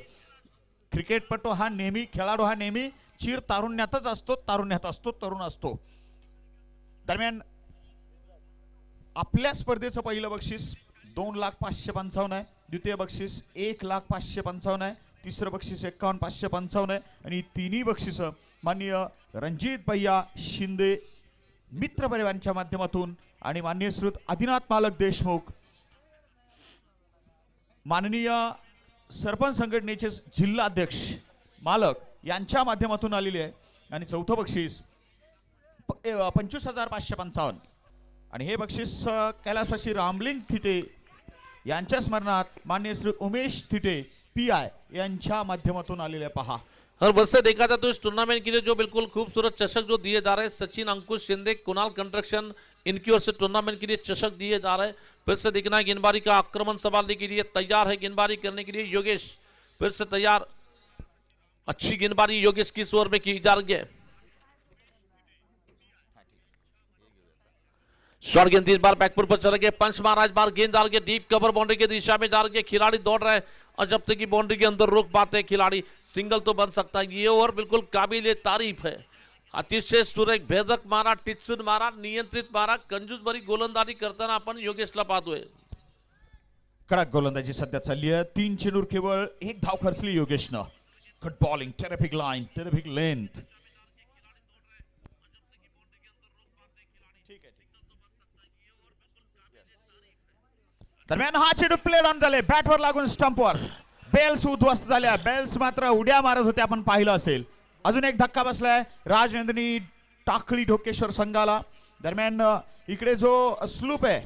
क्रिकेटपटू हा नेहमी खेळाडू हा नेहमी चिर तारुण्यातच असतो. तारुण्यात असतो तरुण असतो. दरम्यान आपल्या स्पर्धेचं पहिलं बक्षीस 2,555,000 आहे. द्वितीय बक्षीस 1,555,000 आहे. तिसरं बक्षीस 51,555 आहे. आणि तिन्ही बक्षीस माननीय रणजित भैया शिंदे मित्र परिवारांच्या माध्यमातून आणि माननीय श्रीयुत आदिनाथ मालक देशमुख माननीय सरपंच संघटनेचे जिल्हाध्यक्ष मालक यांच्या माध्यमातून आलेले आहे. आणि चौथं बक्षीस 25,555 आणि हे बक्षीस कैलासवासी रामलिंग थिटे यांच्या स्मरणार्थ माननीय श्री उमेश थिटे PI यांच्या माध्यमातून आलेले पहा. हर वर्ष से देखा जाए तो इस टूर्नामेंट के लिए जो बिल्कुल खूबसूरत चषक जो दिए जा रहे हैं, सचिन अंकुश शिंदे कुणाल कंस्ट्रक्शन इनकी ओर से टूर्नामेंट के लिए चषक दिए जा रहे हैं. फिर से दिखना है गेंदबाजी का आक्रमण संभालने के लिए तैयार है, गेंदबाजी करने के लिए योगेश फिर से तैयार. अच्छी गेंदबाजी योगेश की ओर में की जा रही है. शॉर्ट गेंद इस बार बैकफुट पर चल गए, पंच मारा इस बार गेंद डाल के डीप कवर बाउंड्री की दिशा में जा रही है. खिलाड़ी दौड़ रहे हैं और जब तक की बाउंड्री के अंदर रोक पाते हैं खिलाड़ी सिंगल तो बन सकता है. ये ओवर बिल्कुल काबिल तारीफ है. अतिशय सुरेख भेदक मारा, टिचून मारा, नियंत्रित मारा, कंजूस भरी गोलंदाजी करताना आपण योगेशला पाहतोय. कडक गोलंदाजी सध्या चालली आहे. 3 चेंडूर केवळ 1 धाव खर्चली योगेशनं. Good bowling, terrific line, terrific length. दरम्यान हा चेंडू प्लेड ऑन झाले, बॅटवर लागून स्टंपवर. बेल्स उद्ध्वस्त झाल्या, बेल्स मात्र उड्या मारत होते, आपण पाहिलं असेल. अजून एक धक्का बसलाय राजनंदिनी टाकळी ढोकेश्वर संघाला. दरम्यान इकडे जो स्लूप आहे,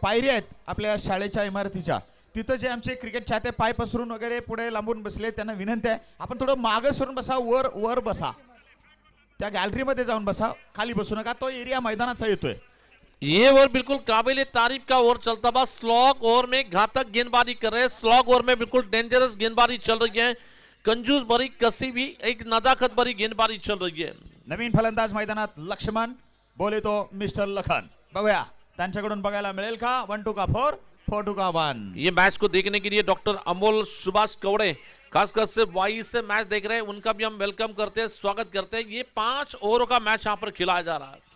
पायरी आहेत आपल्या शाळेच्या इमारतीच्या, तिथं जे आमचे क्रिकेट चाहते पाय पसरून वगैरे पुढे लांबून बसले, त्यांना विनंती आहे आपण थोडं मागे सरून बसा, वर बसा, त्या गॅलरीमध्ये जाऊन बसा, खाली बसू नका. तो एरिया मैदानाचा येतोय. ये ओवर बिल्कुल काबिल तारीफ का ओवर चलता बा. स्लॉग ओवर में घातक गेंदबाजी कर रहे हैं, स्लॉग ओवर में बिल्कुल डेंजरस गेंदबाजी चल रही है. कंजूस भरी कसी भी एक नदाखत भरी गेंदबाजी चल रही है. नवीन फलंदाज मैदानात लक्ष्मण, बोले तो मिस्टर लखन. बघूया त्यांच्याकडून बघायला मिळेल का 1 2 का 4, 4 2 का 1. ये मैच को देखने के लिए डॉक्टर अमोल सुभाष कवड़े खासकर से वाई से मैच देख रहे हैं, उनका भी हम वेलकम करते हैं, स्वागत करते हैं. ये 5 ओवरों का मैच यहाँ पर खिलाया जा रहा है.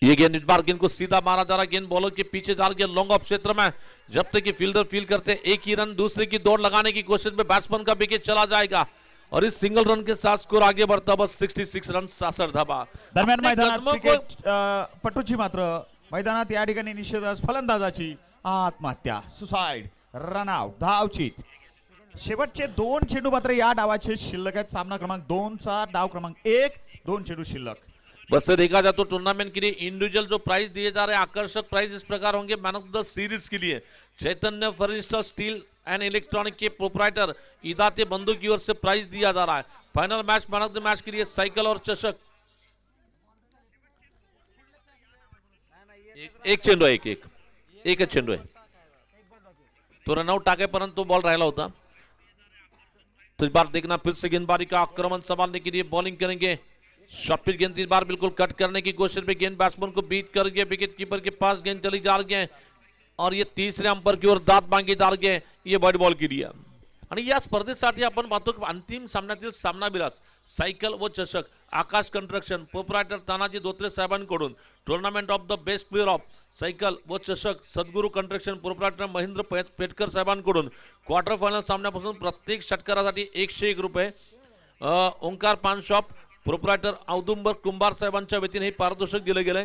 ये गेंद इस बार गेंद को सीधा मारा जा रहा है, गेंद बॉलर के पीछे जा रही है लॉन्ग ऑफ क्षेत्र में. जब तक कि फील्डर फील करते हैं एक ही रन, दूसरे की दौड़ लगाने की कोशिश में बैट्समैन का विकेट चला जाएगा और इस सिंगल रन के साथ स्कोर आगे बढ़ता बस 66 रन 66 धावा. दरम्यान मैदानात क्रिकेट पटूची मात्र मैदानात या ठिकाणी निषेधास फलंदाजाची आत्महत्या, सुसाइड, रनआउट, धावचीत. शेवटचे 2 चेंडू मात्र या डावाचे शिल्लक आहेत. सामना क्रमांक 2 चा डाव क्रमांक 1, 2 चेंडू शिल्लक. बस से देखा जाए तो टूर्नामेंट के लिए इंडिविजुअल जो प्राइज दिए जा रहे हैं, आकर्षक प्राइज इस प्रकार होंगे. मैन ऑफ द सीरीज के लिए Chaitanya furniture steel and electronic के प्रोप्राइटर इदाते बंधु की ओर से प्राइज दिया जा रहा है. Final match man of the match के लिए साइकिल और चषक. एक चेंडू आहे, एकच चेंडू आहे. तो रनआउट टाकेपर्यंत तो बॉल राहिला होता. तो इस बार देखना फिर से गेंदबाजी का आक्रमण संभालने के लिए बॉलिंग करेंगे. शॉर्ट पिच गेंद इस बार बिल्कुल कट करने की कोशिश में गेंद बैट्समैन को बीट कर गया, विकेट कीपर के पास गेंद चली जा रही है और ये तीसरे अंपर की ओर दात मांगी जा रही है. ये वाईड बॉल केली आहे. आणि या स्पर्धेसाठी आपण पाहतो की अंतिम सामन्यातील सामनाविलास सायकल व चषक आकाश कंस्ट्रक्शन प्रोप्रायटर तानाजी धोत्रे साहेबांकडून, tournament of the best player of cycle व चषक सद्गुरू कंस्ट्रक्शन प्रोप्रायटर महेंद्र पेटकर साहेबांकडून क्वार्टर फायनल सामन्यापासून प्रत्येक षटकारासाठी 101 रुपये. ओंकार पान शॉप प्रोप्रायटर औदुंबर कुंभार साहेबांच्या वतीने हे पारितोषिक दिले गेले.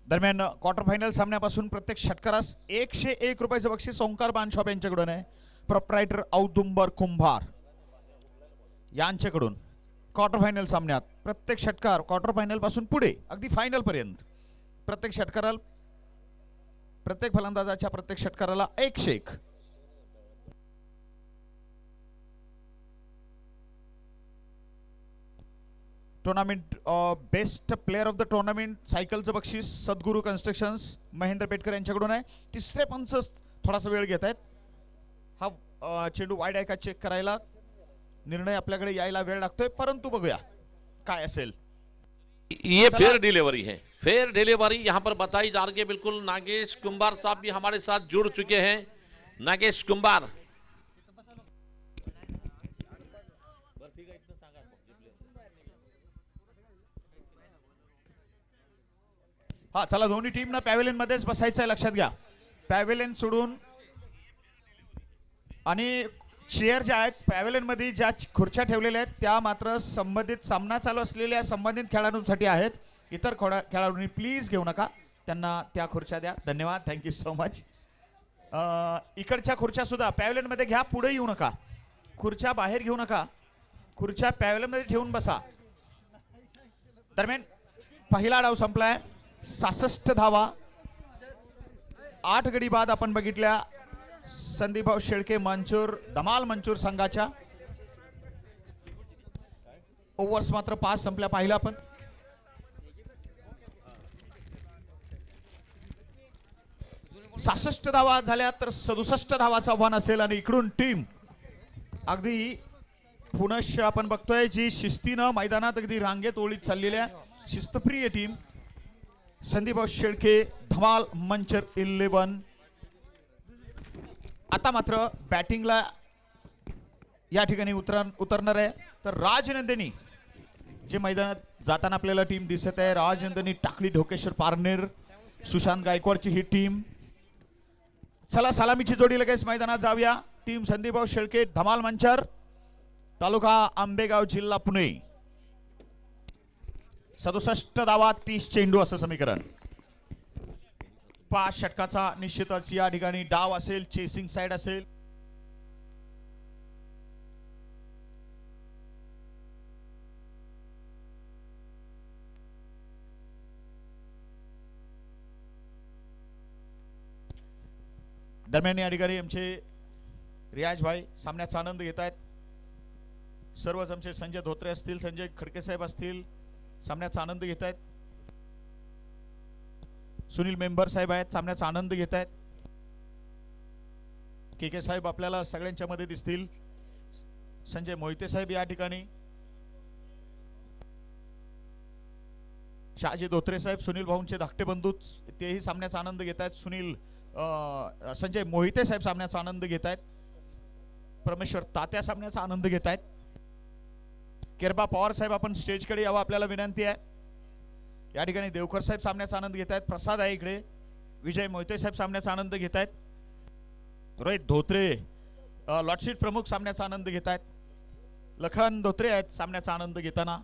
दरम्यान क्वार्टर फायनल सामन्यापासून प्रत्येक षटकारास 101 रुपयाचं बक्षीस ओंकार बानशॉप यांच्याकडून आहे. प्रोप्रायटर औदुंबर कुंभार यांच्याकडून क्वार्टर फायनल सामन्यात प्रत्येक षटकार क्वार्टर फायनल पासून पुढे अगदी फायनल पर्यंत प्रत्येक षटकाराला, प्रत्येक फलंदाजाच्या प्रत्येक षटकाराला 101. Tournament best player of the tournament सायकलचं बक्षीस सद्गुरू कन्स्ट्रक्शन्स महेंद्र पेटकर यांच्याकडून आहे. तिसरे पंच थोडासा वेळ घेत आहेत. हा चेंडू वाईड आहे का चेक करायला निर्णय आपल्याकडे यायला वेळ लागतोय, परंतु बघूया काय असेल. ये फेयर डिलीवरी है, फेयर डिलीवरी यहाँ पर बताई जा रही है. बिल्कुल नागेश कुंभार साहब भी हमारे साथ जुड़ चुके हैं. नागेश कुंभार हा चला दोन्ही टीम ना पॅव्हेलियन मध्येच बसायचं आहे, लक्षात घ्या. पॅव्हेलियन सोडून आणि चेअर ज्या आहेत पॅव्हेलियन मध्ये ज्या खुर्च्या ठेवलेल्या आहेत त्या मात्र संबंधित सामना चालू असलेल्या संबंधित खेळाडूंसाठी आहेत. इतर खेळाडूंनी प्लीज घेऊ नका, त्यांना त्या खुर्च्या द्या. धन्यवाद, थँक्यू सो मच. इकडच्या खुर्च्या सुद्धा पॅव्हेलियन मध्ये घ्या, पुढे येऊ नका, खुर्च्या बाहेर घेऊ नका, खुर्च्या पॅव्हेलियन मध्ये ठेवून बसा. दरम्यान पहिला डाव संपलाय, 66 धावा 8 गडी बाद आपण बघितल्या संदीपभाऊ शेळके मंचूर धमाल मंचूर संघाच्या. ओव्हर्स मात्र 5 संपल्या पाहिलं आपण. सहासष्ट धावा झाल्या तर 67 धावाचं आव्हान असेल आणि इकडून टीम अगदी पुनश्च आपण बघतोय जी शिस्तीनं मैदानात अगदी रांगेत ओळीत चाललेल्या शिस्तप्रिय टीम संदीपभाऊ शेळके धमाल मंचर 11. आता मात्र बॅटिंगला या ठिकाणी उतरणार आहे तर राजनंदिनी जे मैदानात जाताना आपल्याला टीम दिसत आहे. राजनंदिनी टाकळी ढोकेश्वर पारनेर सुशांत गायकवाडची ही टीम. चला सलामीची जोडी लगेच मैदानात जाऊया. टीम संदीपभाऊ शेळके धमाल मंचर तालुका आंबेगाव जिल्हा पुणे. 67 धावा 30 चेंडू असं समीकरण. 5 षटकाचा निश्चितच या ठिकाणी डाव असेल, चेसिंग साइड असेल. दरम्यान या ठिकाणी आमचे रियाज भाई सामन्याचा आनंद घेत आहेत. सर्वच आमचे संजय धोत्रे असतील, संजय खडके साहेब असतील, सामन्याचा आनंद घेत आहेत. सुनील मेंबर साहेब आहेत, सामन्याचा आनंद घेत आहेत. के साहेब आपल्याला सगळ्यांच्या मध्ये दिसतील. संजय मोहिते साहेब या ठिकाणी, शहाजी धोत्रे साहेब, सुनील भाऊंचे धाकटे बंधू तेही सामन्याचा आनंद घेत आहेत. संजय मोहिते साहेब सामन्याचा आनंद घेत आहेत. परमेश्वर तात्या सामन्याचा आनंद घेत आहेत. केरबा पवार साहेब आपण स्टेजकडे यावं, आपल्याला विनंती आहे. या ठिकाणी देवकर साहेब सामन्याचा आनंद घेत आहेत. प्रसाद आहे इकडे. विजय मोहिते साहेब सामन्याचा आनंद घेत आहेत. रोहित धोत्रे लॉर्डशीट प्रमुख सामन्याचा आनंद घेत आहेत. लखन धोत्रे आहेत सामन्याचा आनंद घेताना.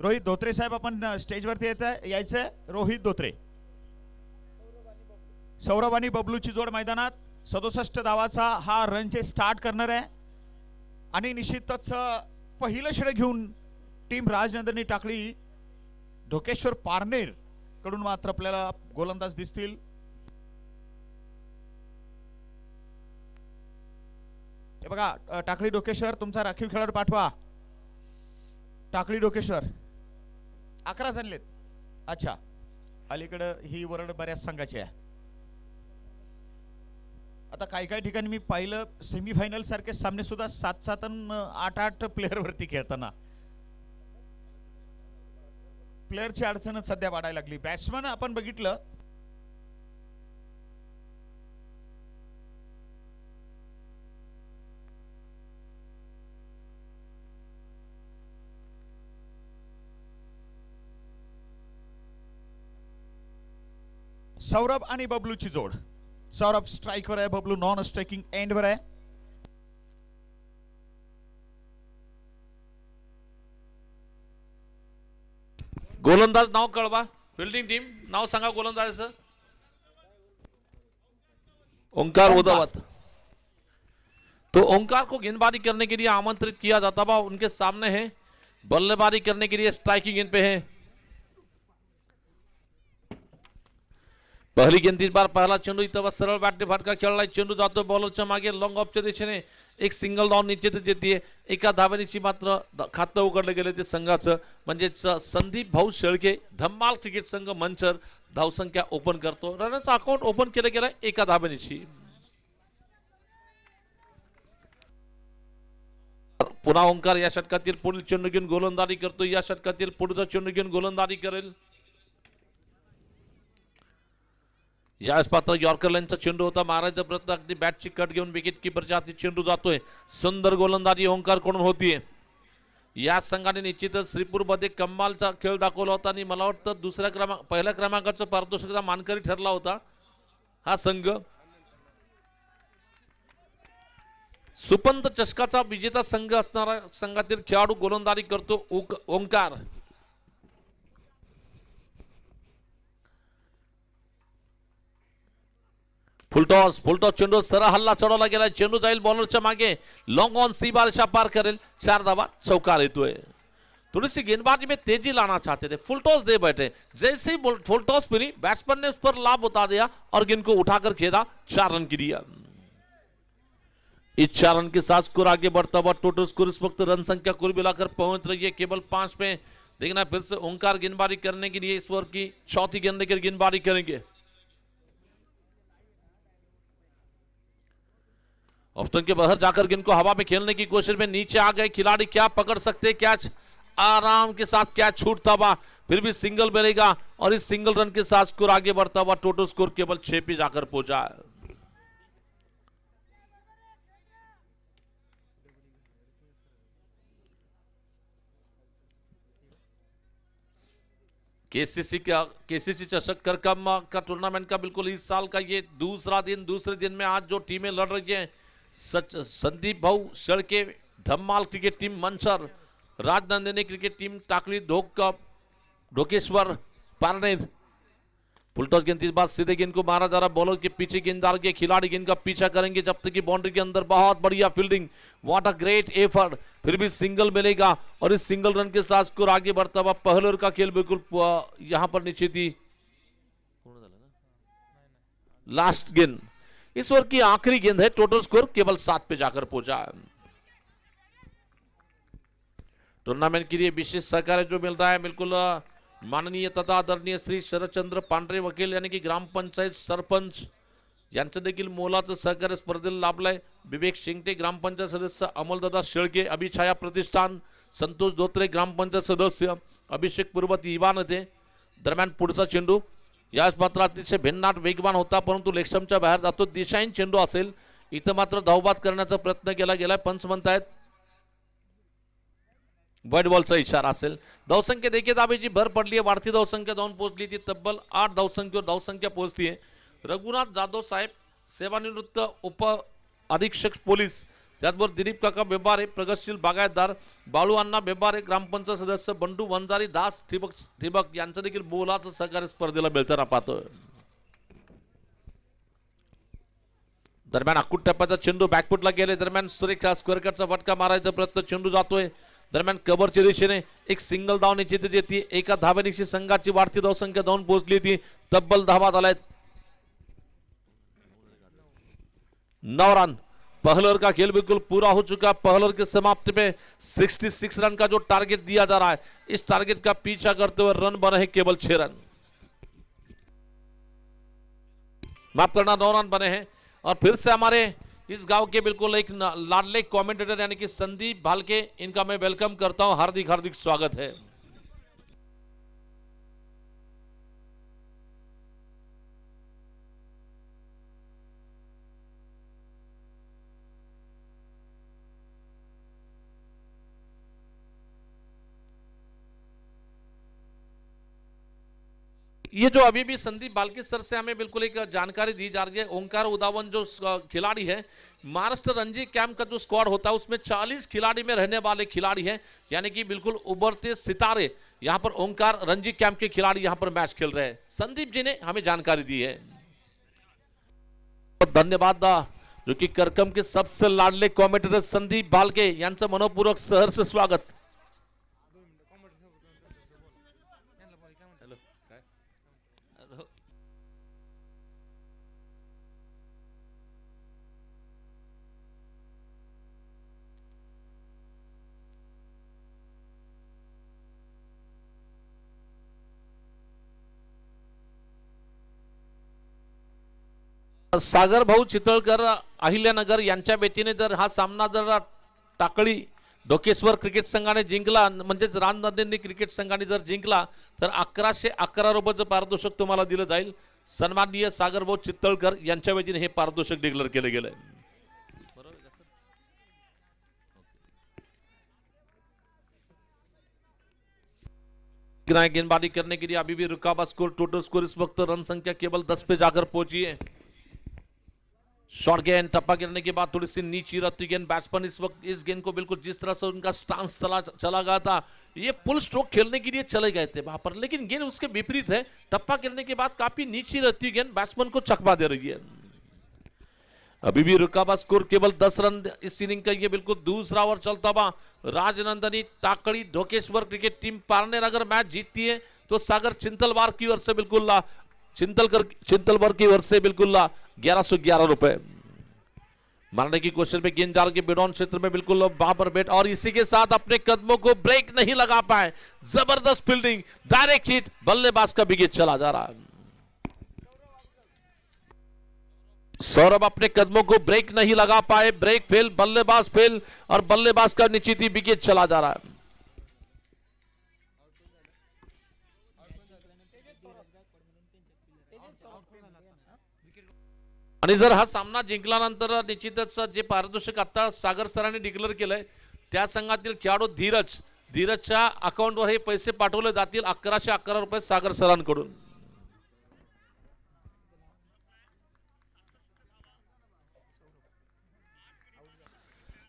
रोहित धोत्रे साहेब आपण स्टेजवरती यायचंय. रोहित धोत्रे, सौरभ आणि बबलूची जोड मैदानात 67 धावाचा हा रनचे स्टार्ट करणार आहे आणि निश्चितच पहिलं षटक घेऊन टीम राजनंदिनी टाकळी ढोकेश्वर पारनेर कडून मात्र आपल्याला गोलंदाज दिसतील. हे बघा टाकळी ढोकेश्वर तुमचा राखीव खेळाडू पाठवा. टाकळी ढोकेश्वर 11 झालेत. अच्छा, अलीकडे ही वरड बऱ्याच संघाची आहे. आता काही ठिकाणी मी पाहिलं सेमीफायनल सारखे सामने सुद्धा 7-7 आणि 8-8 प्लेअर वरती खेळताना. प्लेअरची अडचणच सध्या वाढायला लागली. बॅट्समन आपण बघितलं सौरभ आणि बबलूची जोड. सौरभ स्ट्राइकवर आहे, बबलू नॉन स्ट्राइकिंग एंडवर आहे. गोलंदाज नाव कळवा, फील्डिंग टीम नाव सांगा गोलंदाजाचं. ओंकार उदावत. तो ओंकार को गेंदबाजी करने के लिए आमंत्रित किया जाता है. उनके सामने है, बल्लेबाजी करने के लिए स्ट्राइकिंग इन पे है. पहिली गेंद इस बार पहला चेंडू इथं सरळ बॅटने फटका खेळलाय. चेंडू जातो बॉलरच्या मागे लॉंग ऑफच्या दिशेने. एक सिंगल डाऊन निश्चितच येते. एका धावेची मात्र खातं उघडलं गेलं ते संघाचं, म्हणजेच संदीप भाऊ शेळके धम्माल क्रिकेट संघ मंचर धावसंख्या ओपन करतो. रनचं अकाउंट ओपन केलं गेलं एका धावेची. पुन्हा ओंकार या षटकातील पुढील चेंडू घेऊन गोलंदाजी करतो. या षटकातील पुढचा चेंडू घेऊन गोलंदाजी करेल. यावेळेस पात्र यॉर्कर लाईनचा चेंडू होता. मारायचा प्रयत्न अगदी बॅटची कट घेऊन विकेट किपरच्या हाती चेंडू जातोय. सुंदर गोलंदाजी ओंकार कडून होतीये. या संघाने निश्चितच श्रीपूरमध्ये कमालचा खेळ दाखवला होता आणि मला वाटतं पहिल्या क्रमांकाचा पारितोषिकाचा मानकरी ठरला होता हा संघ. सुपंत चषकाचा विजेता संघ असणारा संघातील खेळाडू गोलंदाजी करतो ओंकार. फुलटॉस चेंडू सरळ हल्ला चढवला गेला. चेंडू जाईल बॉलरच्या मागे. लॉन्ग ऑन सी बार पार करेल. 4 धावा चौकार येतोय. थोड़ी सी गेंदबाजी में तेजी लाना चाहते थे, फुलटॉस दे बैठे. जैसे ही फुलटॉस मिली बैट्समैन ने उस पर लाभ बता दिया और गेंद को उठाकर खेला. 4 रन की दिया. इस 4 रन के साथ स्कोर आगे बढ़ता हुआ टोटल स्कोर इस वक्त रन संख्या कुल मिलाकर पहुंच रही है केवल 5 पे. देखना फिर से ओंकार गेंदबाजी करने के लिए इस ओवर की चौथी गेंद लेकर गेंदबाजी करेंगे. ऑप्शन के बाहर जाकर गेंद को हवा में खेलने की कोशिश में नीचे आ गए खिलाड़ी. क्या पकड़ सकते कैच आराम के साथ कैच छूटता हुआ फिर भी सिंगल मिलेगा और इस सिंगल रन के साथ स्कोर आगे बढ़ता हुआ टोटल स्कोर केवल 6 पे जाकर पहुंचा है. केसीसी चषक करकम का टूर्नामेंट का बिल्कुल इस साल का ये दूसरे दिन में आज जो टीमें लड़ रही हैं Sandeep Bhau Shelke Dhammal cricket team Manchar, Rajnandini cricket team Takali Dhokeshwar Parner. Full toss गेंद इस बार सीधे गेंद को मारा जा रहा. बॉलर के पीछे गेंददार के खिलाड़ी गेंद का पीछा करेंगे जब तक कि बाउंड्री के अंदर. बहुत बढ़िया fielding, what a great effort. फिर भी सिंगल मिलेगा और इस सिंगल रन के साथ स्कोर आगे बढ़ता हुआ. पहलर का खेल बिल्कुल यहां पर नीचे थी. लास्ट गेंद इस ओवर की आखिरी गेंद है. टोटल स्कोर केवल 7 पे जाकर पहुंचा है. टूर्नामेंट के लिए विशेष सहकार्य जो मिल रहा है बिल्कुल माननीय तथा आदरणीय श्री शरदचंद्र पांढरे वकील यानी की ग्रामपंचायत सरपंच यांचं देखील मोलाचं सहकार्य स्पर्धेला लाभलंय. विवेक शिंगटे ग्रामपंचायत सदस्य, अमोलदादा शेळके अभिछाया प्रतिष्ठान, संतोष धोत्रे ग्रामपंचायत सदस्य, अभिषेक पूर्वत इवान थे. दरम्यान पुढचा चेंडू याच मात्र अतिशय भिन्नाट वेगवान होता परंतु लेगस्टंपच्या बाहेर जातो. दिशाहीन चेंडू असेल. इथं मात्र धावबाद करण्याचा प्रयत्न केला गेलाय. पंच म्हणतायत वाईड बॉलचा इशारा असेल. धावसंख्या देखील दाबेची भर पडली आहे. वाढती धावसंख्या जाऊन पोहोचली ती तब्बल 8 धावसंख्या पोहोचली आहे. रघुनाथ जाधव साहेब सेवानिवृत्त उप अधीक्षक पोलीस, त्याचबरोबर दिलीप काका बेबारे प्रगतशील बागायतदार, बाळू अण्णा बेबारे ग्रामपंचायत सदस्य, बंडू वंजारी दास ठिबक यांचं देखील मोलाचं सहकार्य स्पर्धेला मिळताना पाहतोय. दरम्यान अकुट टप्प्याचा चेंडू बॅकफुटला गेले. दरम्यान सुरेख स्क्वेअरकटचा फटका मारायचा प्रयत्न, चेंडू जातोय. दरम्यान कव्हरच्या दिशेने एक सिंगल धाव निश्चित येते. एका धावेनिशी संघाची वाढती धावसंख्या धावून पोहोचली ती तब्बल 10 बाद आलाय. 9 रन. पहलर का खेल बिल्कुल पूरा हो चुका. पहलर के समाप्ति पे 66 रन का जो टारगेट दिया जा रहा है, इस टारगेट का पीछा करते हुए रन बने हैं केवल 6 रन. माफ करना 9 रन बने हैं. और फिर से हमारे इस गांव के बिल्कुल एक लाडले कमेंटेटर यानी कि संदीप भालके, इनका मैं वेलकम करता हूं. हार्दिक हार्दिक स्वागत है. ये जो अभी भी संदीप बालके सर से हमें बिल्कुल एक जानकारी दी जा रही है. ओंकार उदावन जो खिलाड़ी है, महाराष्ट्र रणजी कैंप का जो स्क्वाड होता है उसमें 40 खिलाड़ी में रहने वाले खिलाड़ी हैं, यानी कि बिल्कुल उभरते सितारे यहां पर ओंकार रणजी कैंप के खिलाड़ी यहां पर मैच खेल रहे हैं. संदीप जी ने हमें जानकारी दी है. धन्यवाद. जो कि करकम के सबसे लाडले कॉमेंटेटर संदीप बालके यांचं मनपूर्वक सहर्ष स्वागत. सागर भाऊ चितळकर अहिल्यानगर यांच्या वतीने जर हा सामना जर टाकळी ढोकेश्वर क्रिकेट संघाने जिंकला म्हणजेच राजनंदिनी क्रिकेट संघाने जर जिंकला तर 1111 रुपयाचं पारितोषिक तुम्हाला दिलं जाईल. सन्माननीय सागर भाऊ चितळकर यांच्या वतीने हे पारितोषिक डिक्लेअर केलं गेलंय. किनारे गेंदबाजी करने के लिए अभी भी रुका हुआ स्कोर। टोटल स्कोर इस वक्त रन संख्या केवल 10 पे जाकर पहुंची है। शॉर्ट गेंद टप्पा गिरने के बाद थोड़ी सी नीची रहती गेंद। बैट्समैन इस वक्त इस गेंद को बिल्कुल जिस तरह से उनका स्टांस चला गया था, ये फुल स्ट्रोक खेलने के लिए चले गए थे वहां पर, लेकिन गेंद उसके विपरीत है। टप्पा गिरने के बाद काफी नीची रहती गेंद बैट्समैन को चकमा दे रही है। अभी भी रुका हुआ स्कोर केवल 10 रन इस इनिंग का। ये बिल्कुल दूसरा ओवर चलता हुआ। राजनंदनी टाकड़ी ढोकेश्वर क्रिकेट टीम पारनेर अगर मैच जीतती है तो सागर चिंतलवार की ओर से बिल्कुल चिंतलवार की ओर से बिल्कुल 1111 रुपए मारने की कोशिश में गेंद जाल के बिडॉन क्षेत्र में बिल्कुल वहां पर बैट, और इसी के साथ अपने कदमों को ब्रेक नहीं लगा पाए। जबरदस्त फील्डिंग, डायरेक्ट हिट, बल्लेबाज का विकेट चला जा रहा है। सौरभ अपने कदमों को ब्रेक नहीं लगा पाए, ब्रेक फेल, बल्लेबाज फेल, और बल्लेबाज का निश्चित ही विकेट चला जा रहा है। आणि जर हा सामना जिंकल्यानंतर निश्चितच जे पारितोषिक आता सागर सरांनी डिक्लेअर केलंय त्या संघातील खेळाडू धीरजच्या अकाउंटवर हे पैसे पाठवले जातील 1111 रुपये सागर सरांकडून।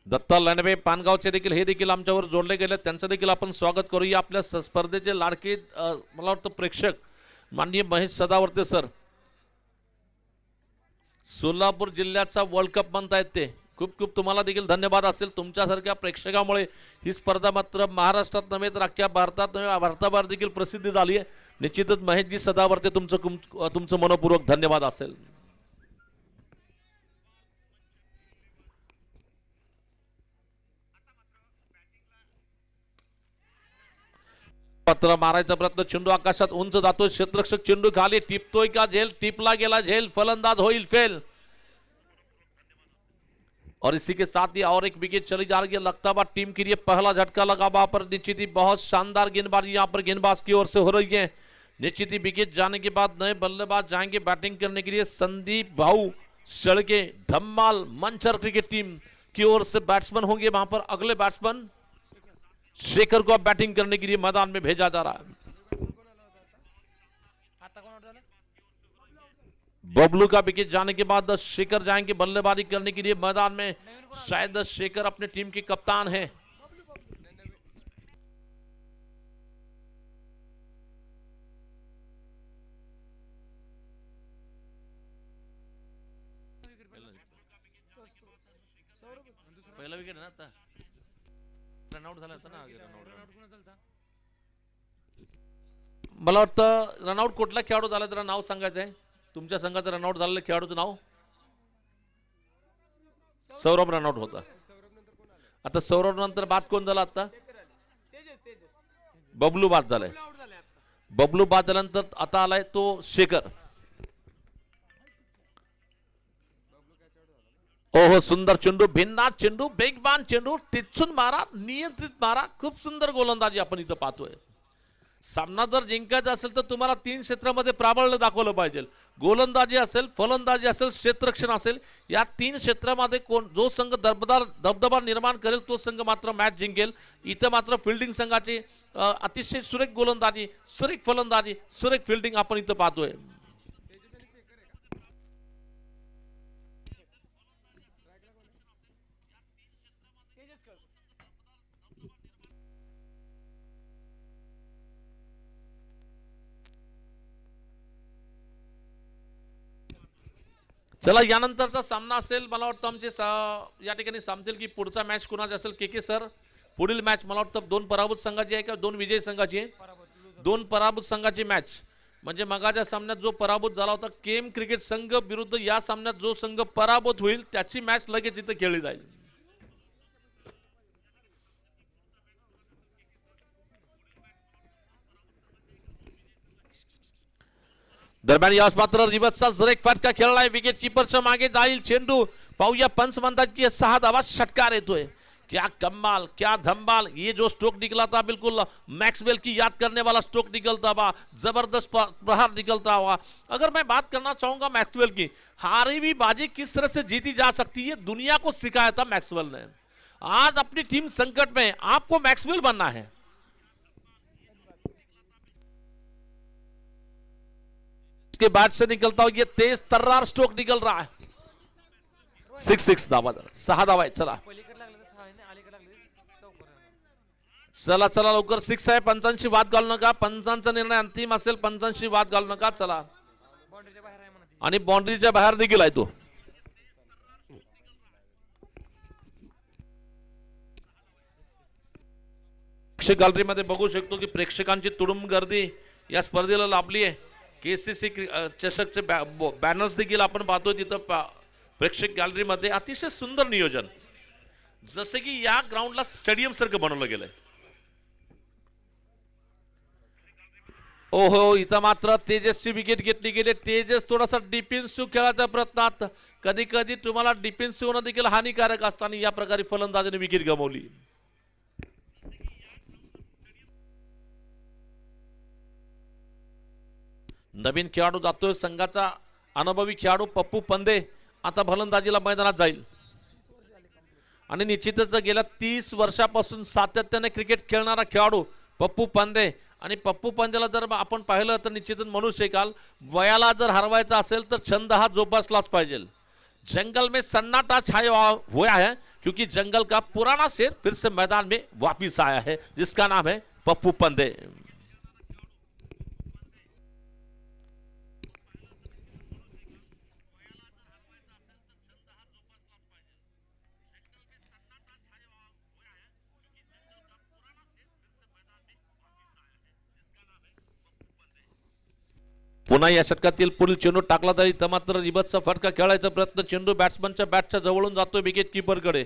दत्ता लांडवे पानगावचे देखील हे देखील आमच्यावर जोडले गेले, त्यांचं देखील आपण स्वागत करूया। आपल्या स्पर्धेचे लाडके मला वाटतं प्रेक्षक माननीय महेश सदावर्ते सर, सोलापूर जिल्ह्याचा वर्ल्ड कप म्हणतायत ते, खूप खूप तुम्हाला देखील धन्यवाद असेल। तुमच्यासारख्या प्रेक्षकामुळे ही स्पर्धा मात्र महाराष्ट्रात नव्हे तर अख्ख्या भारताबाहेर देखील प्रसिद्धी झाली आहे। निश्चितच महेशजी सदावर्ते तुमचं मनपूर्वक धन्यवाद असेल। पत्र मारायचा प्रयत्न, चेंडू आकाशात उंच जातोय, क्षेत्ररक्षक चेंडू खाली टिपतोय का, झेल टिपला गेला, झेल फलंदाज होईल फेल, और इसी के साथ ही और एक विकेट चली जा रही है। लगता है टीम के लिए पहला झटका लगा वहां पर। निश्चित ही बहुत शानदार गेंदबाजी यहाँ पर गेंदबाज की ओर से हो रही है। निश्चित ही विकेट जाने के बाद नए बल्लेबाज जाएंगे बैटिंग करने के लिए। संदीप भाऊ सड़के धम्माल मंचर क्रिकेट टीम की ओर से बैट्समैन होंगे वहां पर। अगले बैट्समैन शेखर को अब बैटिंग करने के लिए मैदान में भेजा जा रहा है। बबलू का विकेट जाने के बाद शेखर जाएंगे बल्लेबाजी करने के लिए मैदान में। शायद शेखर अपने टीम के कप्तान हैं। पहला विकेट है ना आता रनआउट झाला होता ना, मला वाटतं रनआउट कुठला खेळाडू झाला जरा नाव सांगायचं आहे तुमच्या संघाचं। रनआउट झालेलं खेळाडूचं नाव सौरभ रनआउट होता। आता सौरभ नंतर बाद कोण झाला? आता बबलू बाद झालाय। बबलू बाद झाल्यानंतर आता आलाय तो शेखर। ओहो सुंदर चेंडू, भिन्नाट चेंडू, बेगबान चेंडू, टिचून मारा, नियंत्रित मारा, खूप सुंदर गोलंदाजी आपण इथं पाहतोय। सामना जर जिंकायचा असेल तर तुम्हाला 3 क्षेत्रामध्ये प्राबल्य दाखवलं पाहिजे। गोलंदाजी असेल, फलंदाजी असेल, क्षेत्ररक्षण असेल, या 3 क्षेत्रामध्ये जो संघ दबदबा निर्माण करेल तो संघ मात्र मॅच जिंकेल। इथं मात्र फिल्डिंग संघाची अतिशय सुरेख गोलंदाजी, सुरेख फलंदाजी, सुरेख फिल्डिंग आपण इथं पाहतोय। चला यानंतरचा सामना असेल, मला वाटतं आमचे या ठिकाणी सांगतील की पुढचा मॅच कोणाचा असेल। के सर, पुढील मॅच मला वाटतं 2 पराभूत संघाची आहे का 2 विजयी संघाची आहे? 2 पराभूत संघाची मॅच म्हणजे मगाच्या सामन्यात जो पराभूत झाला होता केम क्रिकेट संघ विरुद्ध या सामन्यात जो संघ पराभूत होईल त्याची मॅच लगेच इथे खेळली जाईल। दरम्यान यास मात्र रिवर्सचा जरेक फटका खेळलाय, विकेट कीपरच्या मागे जाईल चेंडू। पाहूया पंच म्हणतात की 6 धावा षटकार येतोय। क्या कमाल, क्या धमाल, ये जो स्ट्रोक निकला था बिल्कुल मैक्सवेल की याद करने वाला स्ट्रोक निकलता हुआ, जबरदस्त प्रहार निकलता हुआ। अगर मैं बात करना चाहूंगा मैक्सवेल की, हारी हुई बाजी किस तरह से जीती जा सकती है दुनिया को सिखाया था मैक्सवेल ने। आज अपनी टीम संकट में, आपको मैक्सवेल बनना है। के बैट से निकलता हुआ ये तेज तर्रार स्ट्रोक निकल रहा है. 6 धावा, 6 धावा आहे. चला चला चला लवकर 6 आहे. पंचांशी वाद घालू नका. पंचांचा निर्णय अंतिम असेल. पंचांशी वाद घालू नका. चला आणि बाउंड्रीच्या बाहेर देखील आहे तो. प्रेक्षक गॅलरीमध्ये बघू शकतो की प्रेक्षकांची तुडुंब गर्दी या स्पर्धेला लाभली आहे. केसीसी चषकचे बॅनर्स देखील आपण पाहतोय तिथं प्रेक्षक गॅलरीमध्ये. अतिशय सुंदर नियोजन, जसे की या ग्राउंडला स्टेडियम सारखं बनवलं गेलंय. ओहो, इथं मात्र तेजसची विकेट घेतली गेली. तेजस थोडासा डिफेन्सिव्ह खेळाच्या प्रयत्नात, कधी कधी तुम्हाला डिफेन्सिव्ह होणं देखील हानिकारक असताना या प्रकारे फलंदाजाने विकेट गमावली. नवीन खेळाडू जातोय, संघाचा अनुभवी खेळाडू पप्पू पंदे आता फलंदाजीला मैदानात जाईल. आणि निश्चितच गेल्या 30 वर्षापासून सातत्याने क्रिकेट खेळणारा खेळाडू पप्पू पंदे. आणि पप्पू पंदेला जर आपण पाहिलं तर निश्चितच म्हणू शकाल, वयाला जर हरवायचा असेल तर छंद हा जोपासलाच पाहिजे. जंगल में सन्नाटा छाया हुआ है क्योंकि जंगल का पुराना शेर फिर से मैदान में वापिस आया है, जिसका नाम है पप्पू पंदे. पुन्हा या षटकातील पुढील चेंडू टाकला तरी इथं मात्र रिबतचा फटका खेळायचा प्रयत्न. चेंडू बॅट्समनच्या बॅटच्या जवळून जातो विकेट कीपरकडे.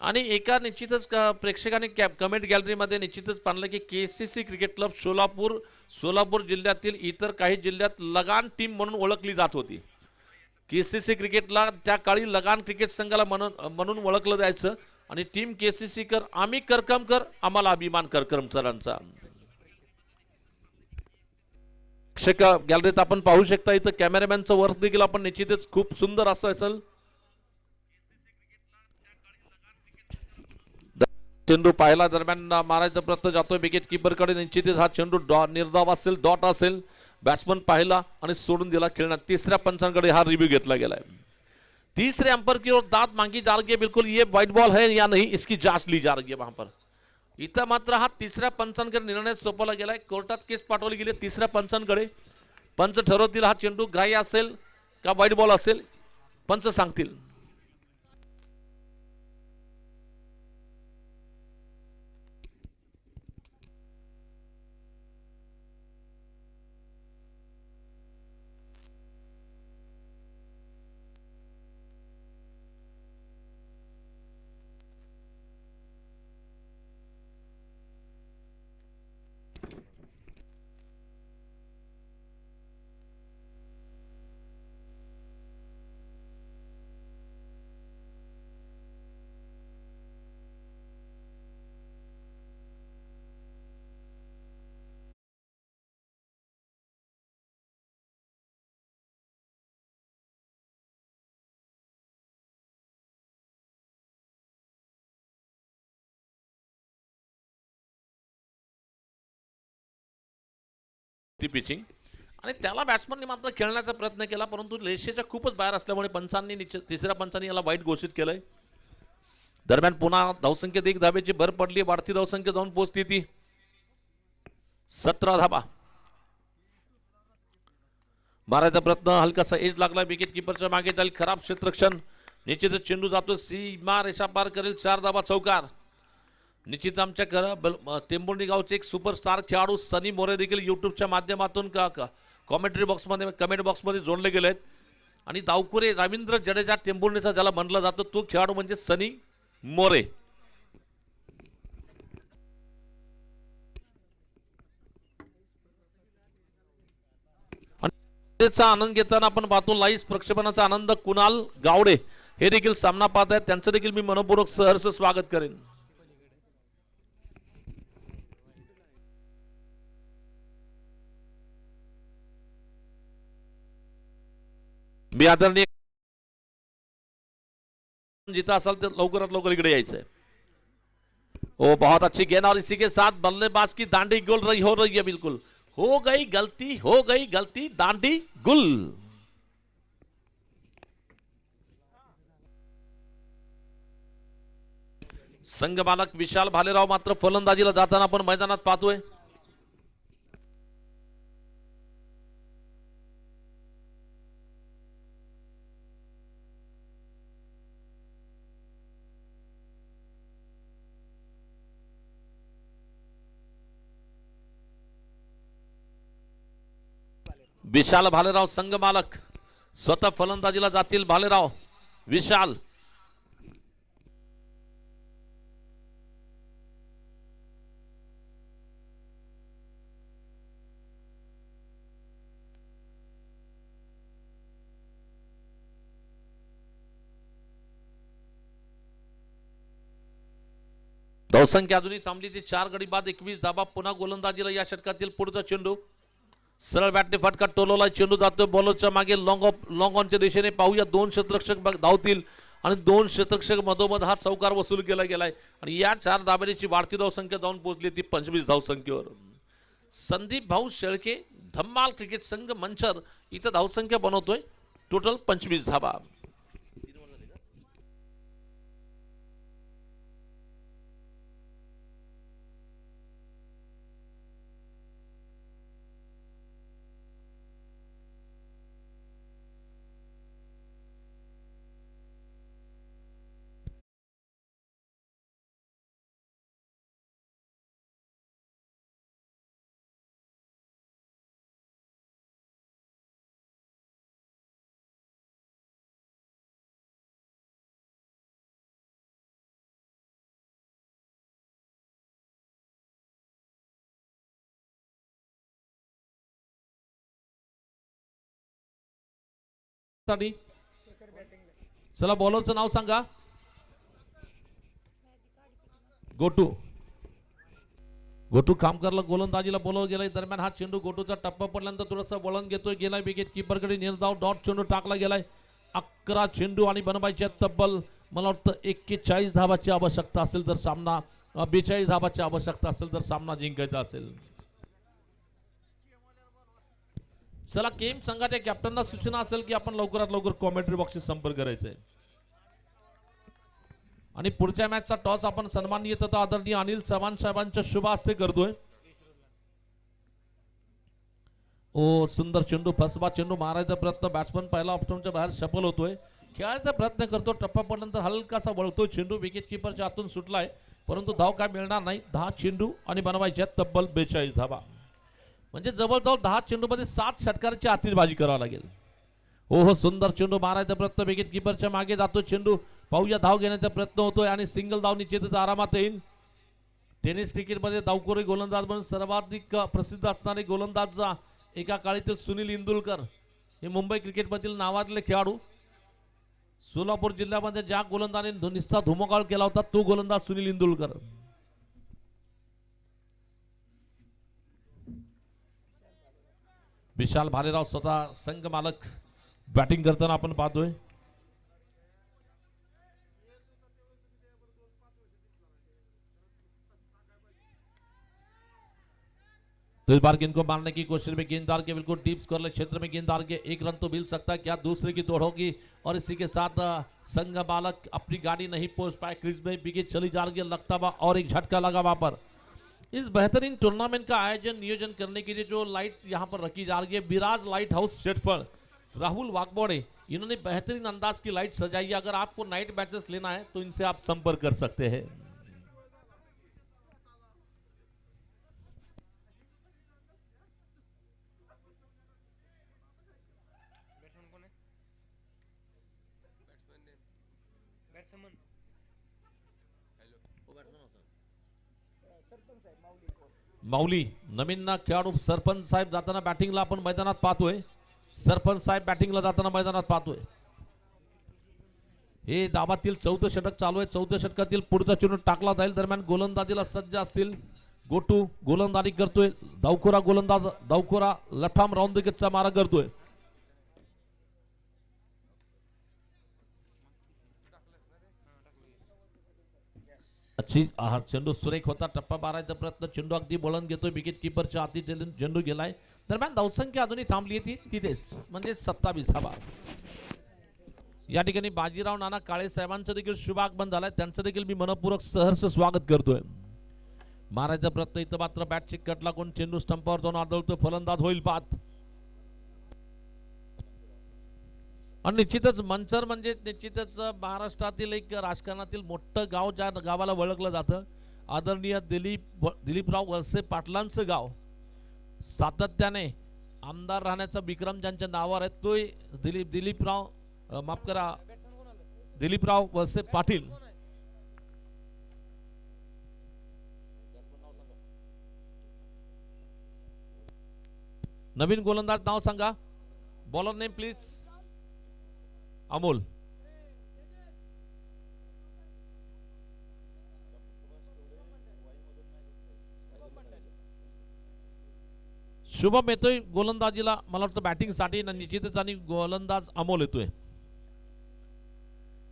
आणि एका निश्चितच प्रेक्षकांनी कमेंट गॅलरीमध्ये निश्चितच पाहिलं की केसीसी क्रिकेट क्लब सोलापूर जिल्ह्यातील इतर काही जिल्ह्यात लगान टीम म्हणून ओळखली जात होती. केसीसी क्रिकेटला त्या काळी लगान क्रिकेट संघाला म्हणून ओळखलं जायचं. आणि टीम केसीसी कर, आम्ही करकमकर, आम्हाला अभिमान करकमकरांचा. प्रेक्षक गॅलरीत आपण पाहू शकता इथं कॅमेरामॅनचं वर्क देखील आपण निश्चितच खूप सुंदर असं असेल. चेंडू पाहिला दरम्यान मारायचा प्रयत्न जातोय विकेट कीपरकडे. निश्चितच हा चेंडू निर्धाव असेल, डॉट असेल. बॅट्समन पाहिला आणि सोडून दिला खेळण्यात. तिसऱ्या पंचांकडे हा रिव्ह्यू घेतला गेलाय. तीसरे अंपायर की ओर दाद मांगी जा रही है. बिल्कुल ये व्हाइट बॉल है या नहीं, इसकी जांच ली जा रही है वहां पर. इथं मात्र हा तिसऱ्या पंचांकडे निर्णय सोपवला गेलाय. कोर्टात केस पाठवली गेली तिसऱ्या पंचांकडे. पंच ठरवतील हा चेंडू ग्राह्य असेल का व्हाइट बॉल असेल, पंच सांगतील. पिचिंग आणि त्याला बॅट्समनने मात्र खेळण्याचा प्रयत्न केला, परंतु रेषेच्या खूपच बाहेर असल्यामुळे पंचांनी तिसऱ्या पंचांनी याला वाईट घोषित केलंय. दरम्यान पुन्हा धावसंख्येत 1 धावेची भर पडली. वाढती धावसंख्या जाऊन पोहोचली ती 17 धावा. मारायचा प्रयत्न हलकासा एज लागला. विकेट कीपरच्या मागे जाईल. खराब क्षेत्ररक्षण. निश्चितच चेंडू जातो सीमा रेषा पार करेल. 4 धावा चौकार. निश्चित आमच्या टेंभुर्णी गावचे एक सुपरस्टार खेळाडू सनी मोरे देखील युट्यूबच्या माध्यमातून कॉमेंट्री बॉक्समध्ये कमेंट बॉक्समध्ये जोडले गेले आहेत. आणि दावकुरे रवींद्र जडेजा टेंभुर्णीचा ज्याला म्हणलं जातं तो खेळाडू म्हणजे सनी मोरे. त्याचा आनंद घेताना आपण पाहतो लाईव्ह प्रक्षेपणाचा आनंद कुणाल गावडे हे देखील सामना पाहत आहेत. त्यांचं देखील मी मनपूर्वक सहर्ष स्वागत करेन. मी आदरणीय जितना असाल तर लवकरात लवकर इकडे यायचंय. ओ बहुत अच्छी गेंद और इसी के साथ बल्लेबाज की दांडी गोल रही हो रही है. बिल्कुल हो गई गलती दांडी गुल. संघ मालक विशाल भालेराव मात्र फलंदाजीला जाताना आपण मैदानात पाहतोय. विशाल भालेराव संघ मालक स्वतः फलंदाजीला जातील. भालेराव विशाल धावसंख्या अजूनही थांबली ती 4 गडी बाद 21 धाबा. पुन्हा गोलंदाजीला या षटकातील पुढचा चेंडू सरळ बॅटने फटका टोलवला. चेंडू जातोय बॉलरच्या मागे लॉंग ऑनच्या दिशेने. पाहूया 2 क्षेत्ररक्षक धावतील आणि 2 क्षेत्ररक्षक मधोमध हा चौकार वसूल केला गेलाय आणि या 4 धाब्याची वाढती धावसंख्या जाऊन पोहोचली ती 25 धावसंख्येवर. संदीप भाऊ शेळके धम्माल क्रिकेट संघ मंचर इथं धावसंख्या बनवतोय टोटल 25 धाबा. चला बॉलरचं नाव सांगा. गोटू काम करला गोलंदाजीला बॉलर गेलाय. दरम्यान हा चेंडू गोटूचा टप्पा पडल्यानंतर थोडासा वळण घेतोय. गेलाय विकेट किपर कडे निर्धाव डॉट चेंडू टाकला गेलाय. 11 चेंडू आणि बनवायचे तब्बल मला वाटतं 41 धावाची आवश्यकता असेल तर सामना 42 धावाची आवश्यकता असेल तर सामना जिंकायचा असेल. चला केम संघाच्या कॅप्टनला सूचना असेल की आपण लवकरात लवकर कॉमेंट्री बॉक्सशी संपर्क करायचा आहे आणि पुढच्या मॅचचा टॉस आपण सन्माननीय तथा आदरणीय अनिल चव्हाण साहेबांच्या शुभ हस्ते करतोय. ओ सुंदर चेंडू फसवा चेंडू मारायचा प्रयत्न. बॅट्समन पहिला ऑप्शनच्या बाहेर सफल होतोय. खेळायचा प्रयत्न करतो. टप्पा पडल्यानंतर हलकासा वळतोय चेंडू. विकेट किपरच्या हातून सुटलाय परंतु धाव काय मिळणार नाही. 10 चेंडू आणि बनवायच्या तब्बल 42 धावा. म्हणजे जवळजवळ 10 चेंडू मध्ये 7 षटकाराची आतिषबाजी करावी लागेल. हो सुंदर चेंडू मारायचा प्रयत्न. विकेट किपरच्या मागे जातो चेंडू. पाहूया धाव घेण्याचा प्रयत्न होतोय आणि सिंगल धाव निश्चितच आरामात येईल. टेनिस क्रिकेटमध्ये धावखोरी गोलंदाज म्हणून सर्वाधिक प्रसिद्ध असणारे गोलंदाज एका काळातील सुनील इंदुलकर हे मुंबई क्रिकेटमधील नावाजले खेळाडू. सोलापूर जिल्ह्यामध्ये ज्या गोलंदाजाने निस्ता धुमकाळ केला होता तो गोलंदाज सुनील इंदुलकर. विशाल भालेराव स्वतः संघ मालक बॅटिंग करताना आपण पाहतोय. तो इस बार गेंद को मारने की कोशिश में गेंददार के बिल्कुल डीप स्कोर क्षेत्र में गेंददार के 1 रन तो मिल सकता है. क्या दूसरे की दौड़ होगी और इसी के साथ संघ मालक अपनी गाड़ी नहीं पहुंच पाए. क्रीज में विकेट चली जा रही है लगता हुआ और एक झटका लगा वहां पर. इस बेहतरीन टूर्नामेंट का आयोजन नियोजन करने के लिए जो लाइट यहां पर रखी जा रही है विराज लाइट हाउस शेटफल राहुल वाघबोड़े इन्होंने बेहतरीन अंदाज की लाइट सजाई है. अगर आपको नाइट मैचेस लेना है तो इनसे आप संपर्क कर सकते हैं. माऊली नवीन खेळाडू सरपंच साहेब जाताना बॅटिंगला आपण मैदानात पाहतोय. सरपंच साहेब बॅटिंगला जाताना मैदानात पाहतोय. हे डावातील 4थं षटक चालू आहे. 4थ्या षटकातील पुढचा चेंडू टाकला जाईल. दरम्यान गोलंदाजीला सज्ज असतील. गोटू गोलंदाजी करतोय. धावखोरा गोलंदाज धावखोरा लठाम राऊंड विकेटचा मारा करतोय. हा चेंडू सुरेख होता, टप्पा मारायचा प्रयत्न, चेंडू अगदी वळण घेतोय, विकेट किपरच्या हाती चेंडू गेलाय. दरम्यान धावसंख्या अजूनही थांबली ती तिथेच, म्हणजे 27 धावा. या ठिकाणी बाजीराव नाना काळे साहेबांचं देखील शुभागमन झालंय, त्यांचं देखील मी मनपूर्वक सहर्ष स्वागत करतोय. मारायचा प्रयत्न, इथं मात्र बॅटची कट लागून चेंडू स्टंपावर जाऊन आदळतो, फलंदाज होईल बाद. आणि निश्चितच मंचर म्हणजे निश्चितच महाराष्ट्रातील एक राजकारणातील मोठं गाव, ज्या गावाला ओळखलं जातं. आदरणीय दिलीपराव वळसे पाटलांचं गाव. सातत्याने आमदार राहण्याचा विक्रम ज्यांच्या नावावर आहे तो दिलीपराव वळसे पाटील. नवीन गोलंदाज नाव सांगा, bowler name please. Amol. Shubham येतोय गोलंदाजीला, मला वाटतं बॅटिंगसाठी निश्चितच, आणि गोलंदाज अमोल येतोय.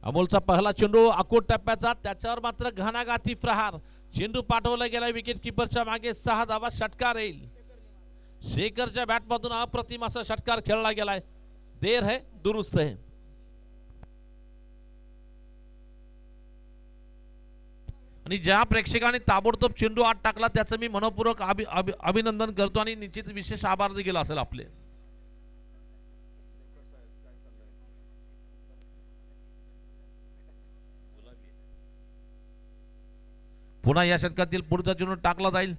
अमोलचा पहिला चेंडू अकोट टप्प्याचा, त्याच्यावर मात्र घणाघाती प्रहार. चेंडू पाठवला गेला विकेट किपरच्या मागे, 6 धावा. षटकार येईल. शेखरच्या बॅटमधून अप्रतिम असा षटकार खेळला गेलाय. देर है दुरुस्त है. आणि ज्या प्रेक्षकांनी ताबडतोब चेंडू आत टाकला त्याचं मी मनपूर्वक अभिनंदन करतो, आणि निश्चित विशेष आभार देखील असेल आपले. पुन्हा या षटकातील पुढचा चेंडू टाकला जाईल.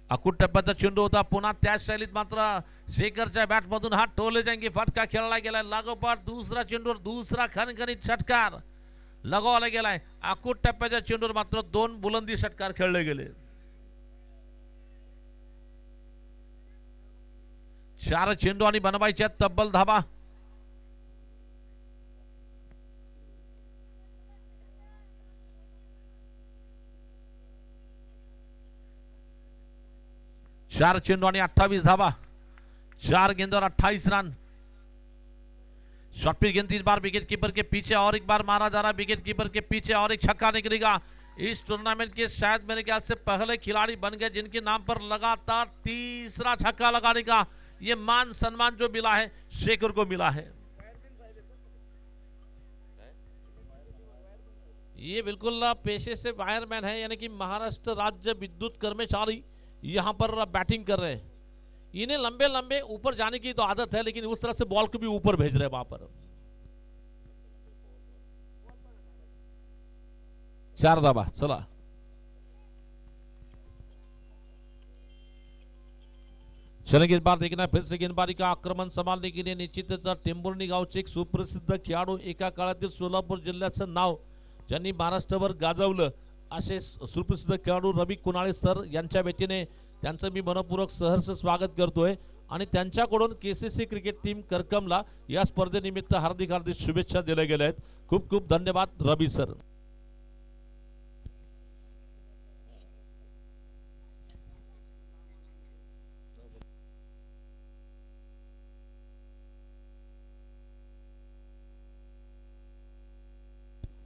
अकुट टप्प्याचा चेंडू होता, पुन्हा त्याच शैलीत मात्र शेखरच्या बॅटमधून हात ठोवले जाएंगे, फटका खेळला गेलाय. लागोपाठ दुसरा चेंडूवर दुसरा खणखणीत षटकार लगावला गेलाय. अकुट टप्प्याच्या चेंडूवर मात्र 2 बुलंदी षटकार खेळले गेले. 4 चेंडू आणि बनवायच्या तब्बल धावा. चार चेंडू आणि 28 धावा. 4 गेंदों 28 रन. शॉट पिच गेंद इस बार विकेट कीपर के पीछे और एक बार मारा जा रहा है. विकेट कीपर के पीछे और एक छक्का निकलेगा. इस टूर्नामेंट के शायद मेरे ख्याल से पहले खिलाड़ी बन गए जिनके नाम पर लगातार तीसरा छक्का लगाने का ये मान सम्मान जो मिला है शेखर को मिला है. ये बिल्कुल पेशे से वायरमैन है, यानी कि महाराष्ट्र राज्य विद्युत कर्मचारी यहां पर बैटिंग कर रहे हैं. इन्हें लंबे लंबे ऊपर जाने की तो आदत है, लेकिन उस तरह से बॉल को भी ऊपर भेज रहे हैं वहां पर. 4 धावा. चला चलेंगे इस बार देखना फिर से गेंदबाजी का आक्रमण संभालने के लिए निश्चितच टेंभुर्णी गावचे एक सुप्रसिद्ध खेळाडू, एका काळातील सोलापूर जिल्ह्याचं नाव ज्यांनी महाराष्ट्रभर गाजवलं असे सुप्रसिद्ध खेळाडू रवी कुणाळे सर यांच्या वतीने त्यांचं मी मनपूर्वक सहर्ष स्वागत करतोय. आणि त्यांच्याकडून केसीसी क्रिकेट टीम करकमला या स्पर्धेनिमित्त हार्दिक हार्दिक शुभेच्छा दिल्या गेल्या आहेत. खूप खूप धन्यवाद रवी सर.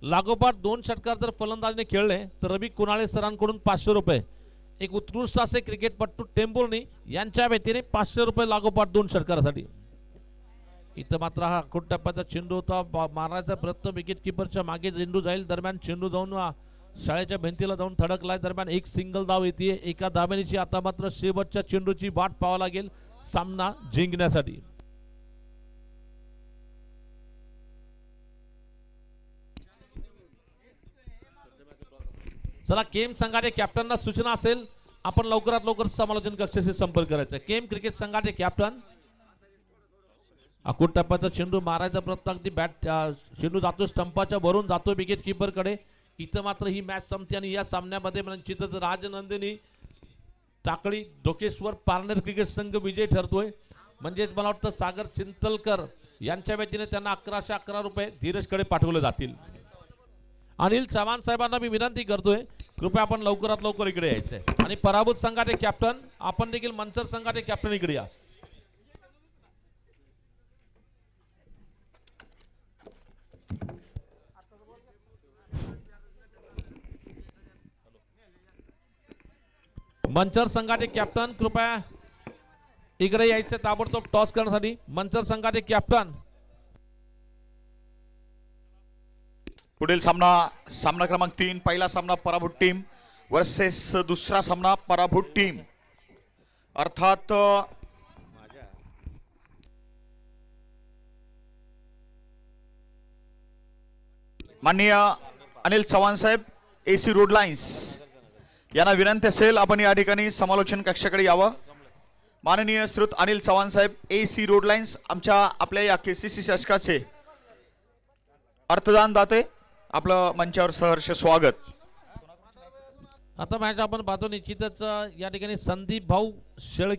लागोपाठ 2 षटकार जर फलंदाजीने खेळले तर रवी कुणाळे सरांकडून 500 रुपये, एक उत्कृष्ट असे क्रिकेटपटू टेंभुर्णी यांच्या वतीने 500 रुपये लागोपाठ 2 षटकारासाठी. इथं मात्र हा अकोट टप्प्याचा चेंडू होता, मारण्याचा प्रयत्न, विकेट किपरच्या मागे चेंडू जाईल. दरम्यान चेंडू जाऊन शाळेच्या भिंतीला जाऊन थडकलाय. दरम्यान एक सिंगल धाव येते. एका धावेची आता मात्र शेवटच्या चेंडूची वाट पाहावी लागेल सामना जिंकण्यासाठी. चला केम संघाचे कॅप्टनना सूचना असेल, आपण लवकरात लवकर समालोचन कक्षाशी संपर्क करायचा. केम क्रिकेट संघाचे कॅप्टन. अकोट टप्प्याचा चेंडू मारायचा प्रयत्न, अगदी बॅट चेंडू जातो स्टंपाच्या वरून, जातो विकेट कीपर कडे. इथं मात्र ही मॅच संपते आणि या सामन्यामध्ये निश्चितच राजनंदिनी टाकळी डोकेश्वर पारनेर क्रिकेट संघ विजय ठरतोय. म्हणजेच मला वाटतं सागर चिंतलकर यांच्या वतीने त्यांना 1111 रुपये धीरजकडे पाठवले जातील. अनिल चव्हाण साहेबांना मी विनंती करतोय, कृपया आपण लवकरात लवकर इकडे यायचंय. आणि पराभूत संघाचे कॅप्टन आपण देखील मंचर संघाचे कॅप्टन इकडे या. मंचर संघाचे कॅप्टन कृपया इकडे यायचे ताबडतोब टॉस करण्यासाठी. मंचर संघाचे कॅप्टन. पुढील सामना क्रमांक 3. पहिला सामना पराभूत टीम वर्सेस दुसरा सामना पराभूत टीम. अर्थात माननीय अनिल चव्हाण साहेब, AC रोड लाईन्स यांना विनंती असेल आपण या ठिकाणी समालोचन कक्षाकडे यावं. माननीय श्रीयुत अनिल चव्हाण साहेब, AC रोड लाईन्स आपल्या या KCC चषकाचे अर्थदान दाते, आपलं मंचावर सहर्ष स्वागत. आता मॅच आपण पाहतो निश्चितच या ठिकाणी संदीप भाऊ शेळके